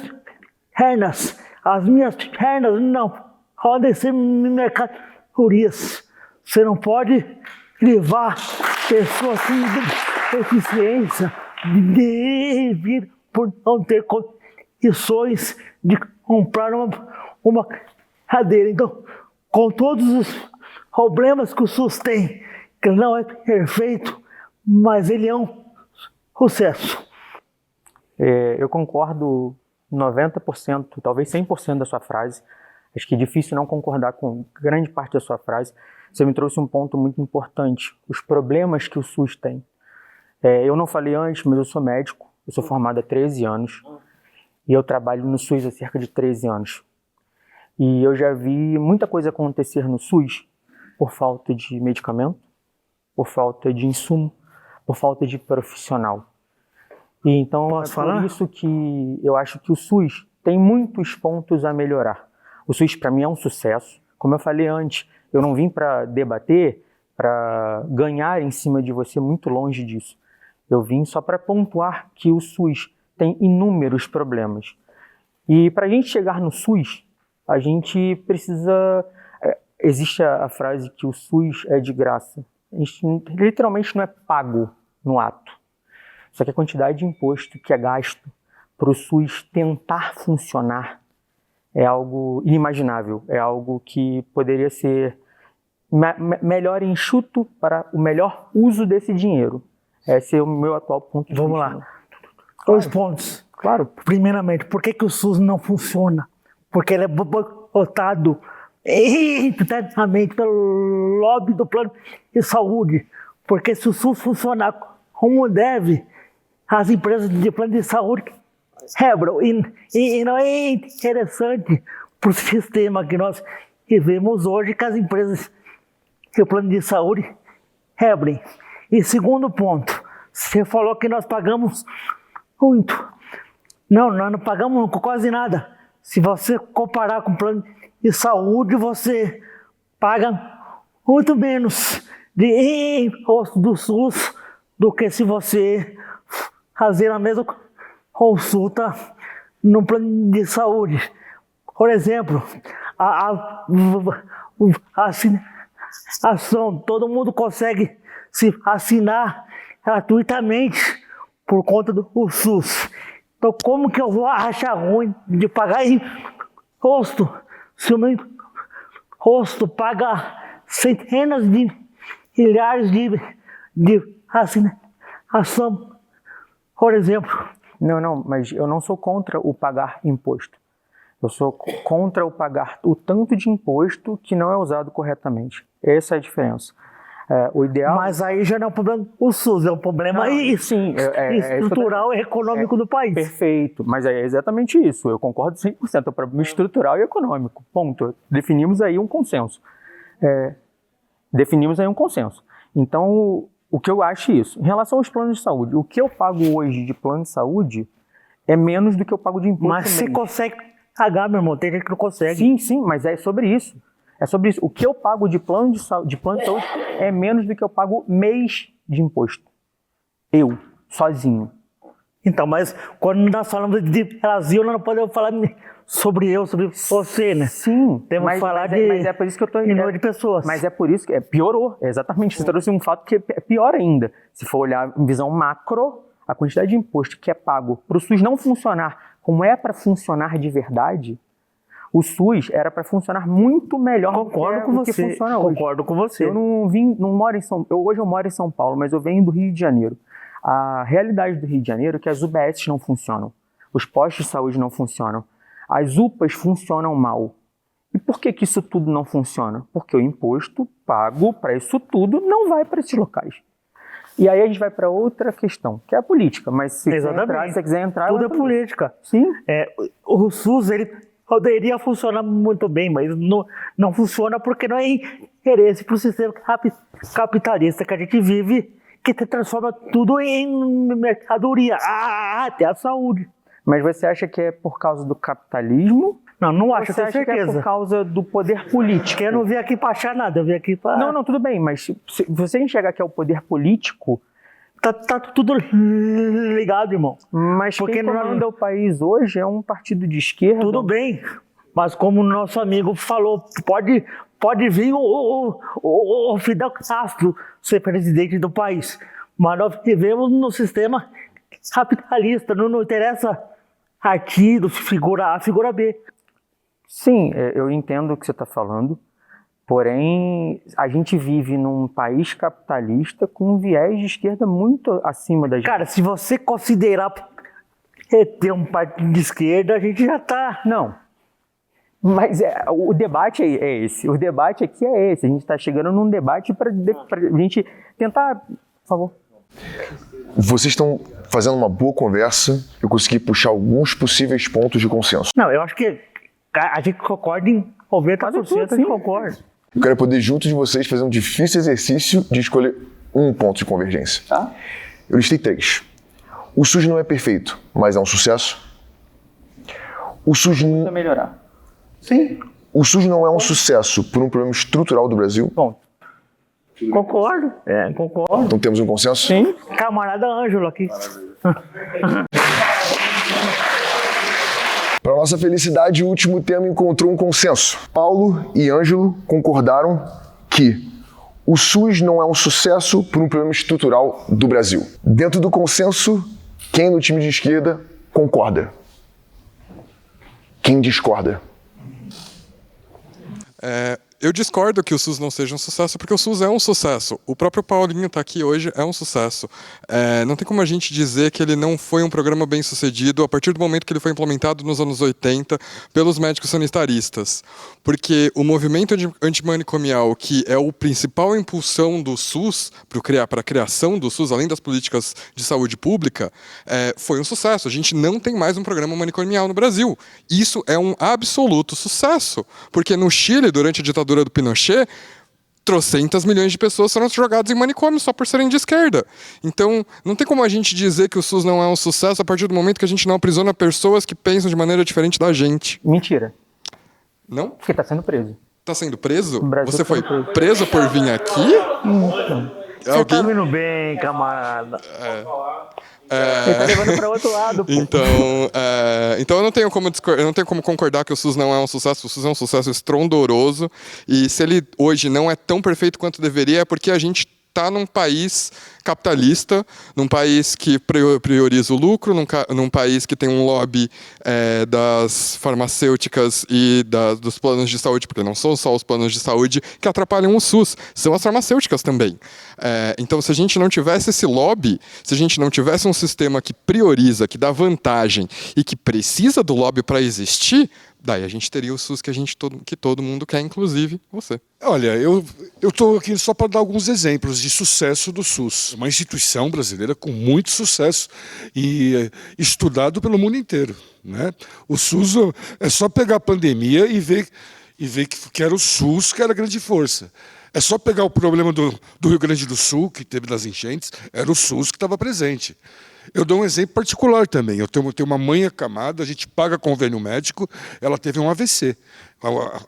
pernas não podem ser mercadorias. Você não pode levar pessoas com deficiência de vir por não ter condições de comprar uma cadeira. Então, com todos os problemas que o SUS tem, que não é perfeito, mas ele é um sucesso. Eu concordo 90%, talvez 100% da sua frase. Acho que é difícil não concordar com grande parte da sua frase. Você me trouxe um ponto muito importante, os problemas que o SUS tem. Eu não falei antes, mas eu sou médico, eu sou formado há 13 anos e eu trabalho no SUS há cerca de 13 anos. E eu já vi muita coisa acontecer no SUS por falta de medicamento, por falta de insumo, por falta de profissional. E então por isso que eu acho que o SUS tem muitos pontos a melhorar. O SUS para mim é um sucesso. Como eu falei antes, eu não vim para debater, para ganhar em cima de você, muito longe disso. Eu vim só para pontuar que o SUS tem inúmeros problemas. E para a gente chegar no SUS, a gente precisa... Existe a frase que o SUS é de graça. A gente literalmente não é pago no ato. Só que a quantidade de imposto que é gasto para o SUS tentar funcionar é algo inimaginável. É algo que poderia ser melhor enxuto para o melhor uso desse dinheiro. Esse é o meu atual ponto de vista. Vamos lá. Dois pontos. Claro. Primeiramente, por que o SUS não funciona? Porque ele é boicotado internamente pelo lobby do plano de saúde. Porque se o SUS funcionar como deve, as empresas de plano de saúde quebram. E não é interessante para o sistema que nós vivemos hoje que as empresas de plano de saúde quebrem. E segundo ponto, você falou que nós pagamos muito. Não, nós não pagamos quase nada. Se você comparar com o plano de saúde, você paga muito menos de imposto do SUS do que se você fazer a mesma consulta no plano de saúde. Por exemplo, a vacinação, todo mundo consegue se vacinar gratuitamente por conta do SUS. Então, como que eu vou achar ruim de pagar imposto se o meu imposto paga centenas de milhares de vacinação, por exemplo? Não, mas eu não sou contra o pagar imposto. Eu sou contra o pagar o tanto de imposto que não é usado corretamente. Essa é a diferença. O ideal... Mas aí já não é um problema do SUS, é um problema estrutural e econômico do país. Perfeito, mas é exatamente isso. Eu concordo 100%. É um problema estrutural e econômico. Ponto. Definimos aí um consenso. Então, o que eu acho é isso. Em relação aos planos de saúde, o que eu pago hoje de plano de saúde é menos do que eu pago de imposto. Mas você consegue pagar, meu irmão. Tem gente que não consegue. Sim, mas é sobre isso. É sobre isso. O que eu pago de plano de saúde é menos do que eu pago mês de imposto. Eu, sozinho. Então, mas quando nós falamos de Brasil, nós não podemos falar sobre você, né? Sim. Temos que falar mas é por isso que eu estou de pessoas. Mas é por isso que piorou. Exatamente. Você trouxe um fato que é pior ainda. Se for olhar em visão macro, a quantidade de imposto que é pago para o SUS não funcionar como é para funcionar de verdade, o SUS era para funcionar muito melhor do que funciona hoje. Concordo com você. Eu não moro em São Paulo. Hoje eu moro em São Paulo, mas eu venho do Rio de Janeiro. A realidade do Rio de Janeiro é que as UBS não funcionam. Os postos de saúde não funcionam. As UPAs funcionam mal. E por que isso tudo não funciona? Porque o imposto pago para isso tudo não vai para esses locais. E aí a gente vai para outra questão, que é a política. Mas se você quiser entrar... Tudo é política. Sim. O SUS, ele poderia funcionar muito bem, mas não funciona porque não é interesse para o sistema capitalista que a gente vive, que transforma tudo em mercadoria, até a saúde. Mas você acha que é por causa do capitalismo? Não acho, você tenho acha certeza. Que é por causa do poder político? Eu não vim aqui para achar nada, eu vim aqui para... Não, tudo bem, mas se você enxergar que é o poder político... Tá tudo ligado, irmão. Mas porque quem comanda o país hoje é um partido de esquerda. Tudo bem, mas como o nosso amigo falou, pode vir o Fidel Castro ser presidente do país, mas nós vivemos no sistema capitalista, não interessa aqui do figura A, figura B. Sim, eu entendo o que você está falando. Porém, a gente vive num país capitalista com um viés de esquerda muito acima da gente. Cara, se você considerar ter um partido de esquerda, a gente já está... Não. Mas o debate é esse. O debate aqui é esse. A gente está chegando num debate para a gente tentar... Por favor. Vocês estão fazendo uma boa conversa. Eu consegui puxar alguns possíveis pontos de consenso. Não, eu acho que a gente concorda em 90%, a gente concorda. Eu quero poder, junto de vocês, fazer um difícil exercício de escolher um ponto de convergência. Tá. Eu listei 3. O SUS não é perfeito, mas é um sucesso. O SUS não... Precisa melhorar. Sim. O SUS não é um sucesso por um problema estrutural do Brasil. Bom. Concordo, concordo. Então temos um consenso? Sim. Camarada Ângelo aqui. Para nossa felicidade, o último tema encontrou um consenso. Paulo e Ângelo concordaram que o SUS não é um sucesso por um problema estrutural do Brasil. Dentro do consenso, quem no time de esquerda concorda? Quem discorda? Eu discordo que o SUS não seja um sucesso, porque o SUS é um sucesso. O próprio Paulinho está aqui hoje, é um sucesso. Não tem como a gente dizer que ele não foi um programa bem sucedido a partir do momento que ele foi implementado nos anos 80 pelos médicos sanitaristas. Porque o movimento antimanicomial, que é o principal impulsão do SUS, para a criação do SUS, além das políticas de saúde pública, foi um sucesso. A gente não tem mais um programa manicomial no Brasil. Isso é um absoluto sucesso. Porque no Chile, durante a ditadura do Pinochet, trocentas milhões de pessoas foram jogadas em manicômio só por serem de esquerda. Então, não tem como a gente dizer que o SUS não é um sucesso a partir do momento que a gente não aprisiona pessoas que pensam de maneira diferente da gente. Mentira. Não? Porque está sendo preso. Está sendo preso? Brasil Você foi preso. preso por vir aqui? Você tá vindo bem, camarada. Você tá levando para outro lado, pô. Então eu não tenho como concordar que o SUS não é um sucesso. O SUS é um sucesso estrondoroso. E se ele hoje não é tão perfeito quanto deveria, é porque a gente está num país capitalista, num país que prioriza o lucro, num país que tem um lobby das farmacêuticas e dos planos de saúde, porque não são só os planos de saúde que atrapalham o SUS, são as farmacêuticas também. Então, se a gente não tivesse esse lobby, se a gente não tivesse um sistema que prioriza, que dá vantagem e que precisa do lobby para existir, daí a gente teria o SUS que todo mundo quer, inclusive você. Olha, eu estou aqui só para dar alguns exemplos de sucesso do SUS. Uma instituição brasileira com muito sucesso e estudado pelo mundo inteiro, né? O SUS é só pegar a pandemia e ver que era o SUS que era a grande força. É só pegar o problema do Rio Grande do Sul, que teve das enchentes, era o SUS que estava presente. Eu dou um exemplo particular também. Eu tenho uma mãe acamada, a gente paga convênio médico, ela teve um AVC.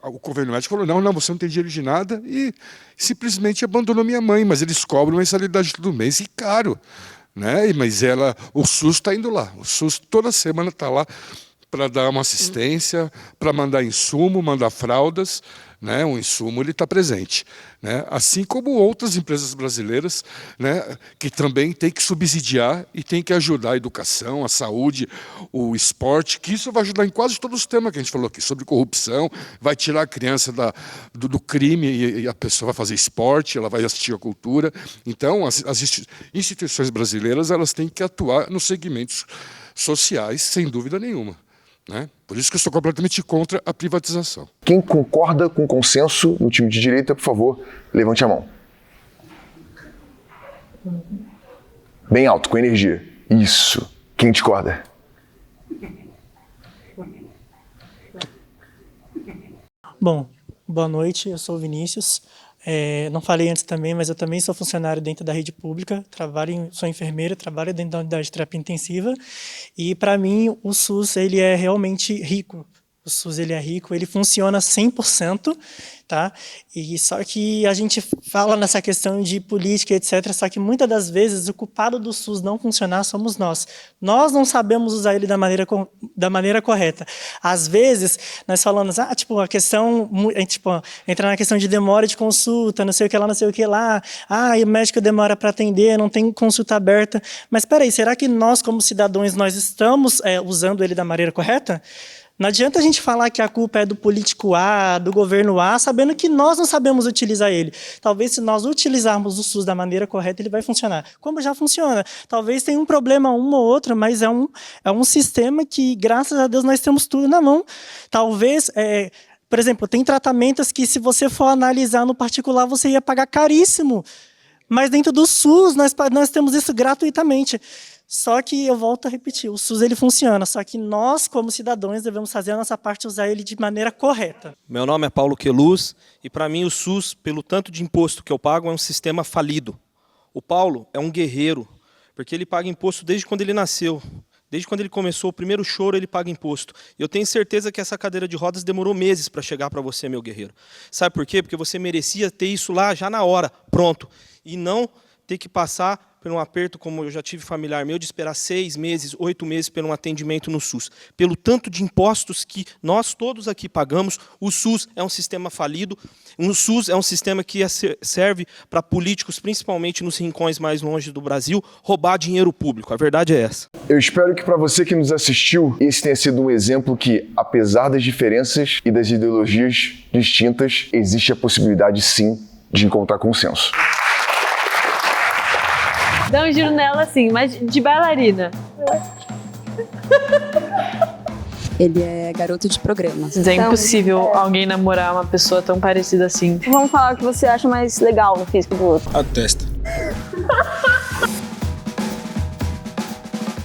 O convênio médico falou, não, você não tem dinheiro de nada, e simplesmente abandonou minha mãe, mas eles cobram mensalidade todo mês, e caro. Né? Mas o SUS está indo lá, o SUS toda semana está lá para dar uma assistência, para mandar insumo, mandar fraldas, né? O insumo ele está presente, né? Assim como outras empresas brasileiras, né? Que também tem que subsidiar e tem que ajudar a educação, a saúde, o esporte, que isso vai ajudar em quase todos os temas que a gente falou aqui, sobre corrupção, vai tirar a criança do crime e a pessoa vai fazer esporte, ela vai assistir a cultura. Então, as instituições brasileiras elas têm que atuar nos segmentos sociais, sem dúvida nenhuma. Né? Por isso que eu sou completamente contra a privatização. Quem concorda com o consenso no time de direita, por favor, levante a mão. Bem alto, com energia. Isso. Quem discorda? Bom, boa noite, eu sou o Vinícius. Não falei antes também, mas eu também sou funcionário dentro da rede pública, sou enfermeira, trabalho dentro da unidade de terapia intensiva, e para mim o SUS ele é realmente rico. O SUS ele é rico, ele funciona 100%, tá? E só que a gente fala nessa questão de política, etc., só que muitas das vezes o culpado do SUS não funcionar somos nós. Nós não sabemos usar ele da maneira correta. Às vezes, nós falamos, a questão, entra na questão de demora de consulta, não sei o que lá, e o médico demora para atender, não tem consulta aberta. Mas, espera aí, será que nós, como cidadãos, nós estamos usando ele da maneira correta? Não adianta a gente falar que a culpa é do político A, do governo A, sabendo que nós não sabemos utilizar ele. Talvez se nós utilizarmos o SUS da maneira correta, ele vai funcionar. Como já funciona. Talvez tenha um problema um ou outro, mas é um sistema que, graças a Deus, nós temos tudo na mão. Talvez, por exemplo, tem tratamentos que, se você for analisar no particular, você ia pagar caríssimo. Mas dentro do SUS, nós temos isso gratuitamente. Só que, eu volto a repetir, o SUS ele funciona, só que nós, como cidadãos, devemos fazer a nossa parte e usar ele de maneira correta. Meu nome é Paulo Queluz e, para mim, o SUS, pelo tanto de imposto que eu pago, é um sistema falido. O Paulo é um guerreiro, porque ele paga imposto desde quando ele nasceu. Desde quando ele começou o primeiro choro, ele paga imposto. Eu tenho certeza que essa cadeira de rodas demorou meses para chegar para você, meu guerreiro. Sabe por quê? Porque você merecia ter isso lá já na hora, pronto. E não ter que passar por um aperto, como eu já tive familiar meu, de esperar 6 meses, 8 meses por um atendimento no SUS. Pelo tanto de impostos que nós todos aqui pagamos, o SUS é um sistema falido. O SUS é um sistema que serve para políticos, principalmente nos rincões mais longe do Brasil, roubar dinheiro público. A verdade é essa. Eu espero que para você que nos assistiu, esse tenha sido um exemplo que, apesar das diferenças e das ideologias distintas, existe a possibilidade, sim, de encontrar consenso. Dá um giro nela assim, mas de bailarina. Ele é garoto de programa. Mas é impossível alguém namorar uma pessoa tão parecida assim. Vamos falar o que você acha mais legal no físico do outro. A testa.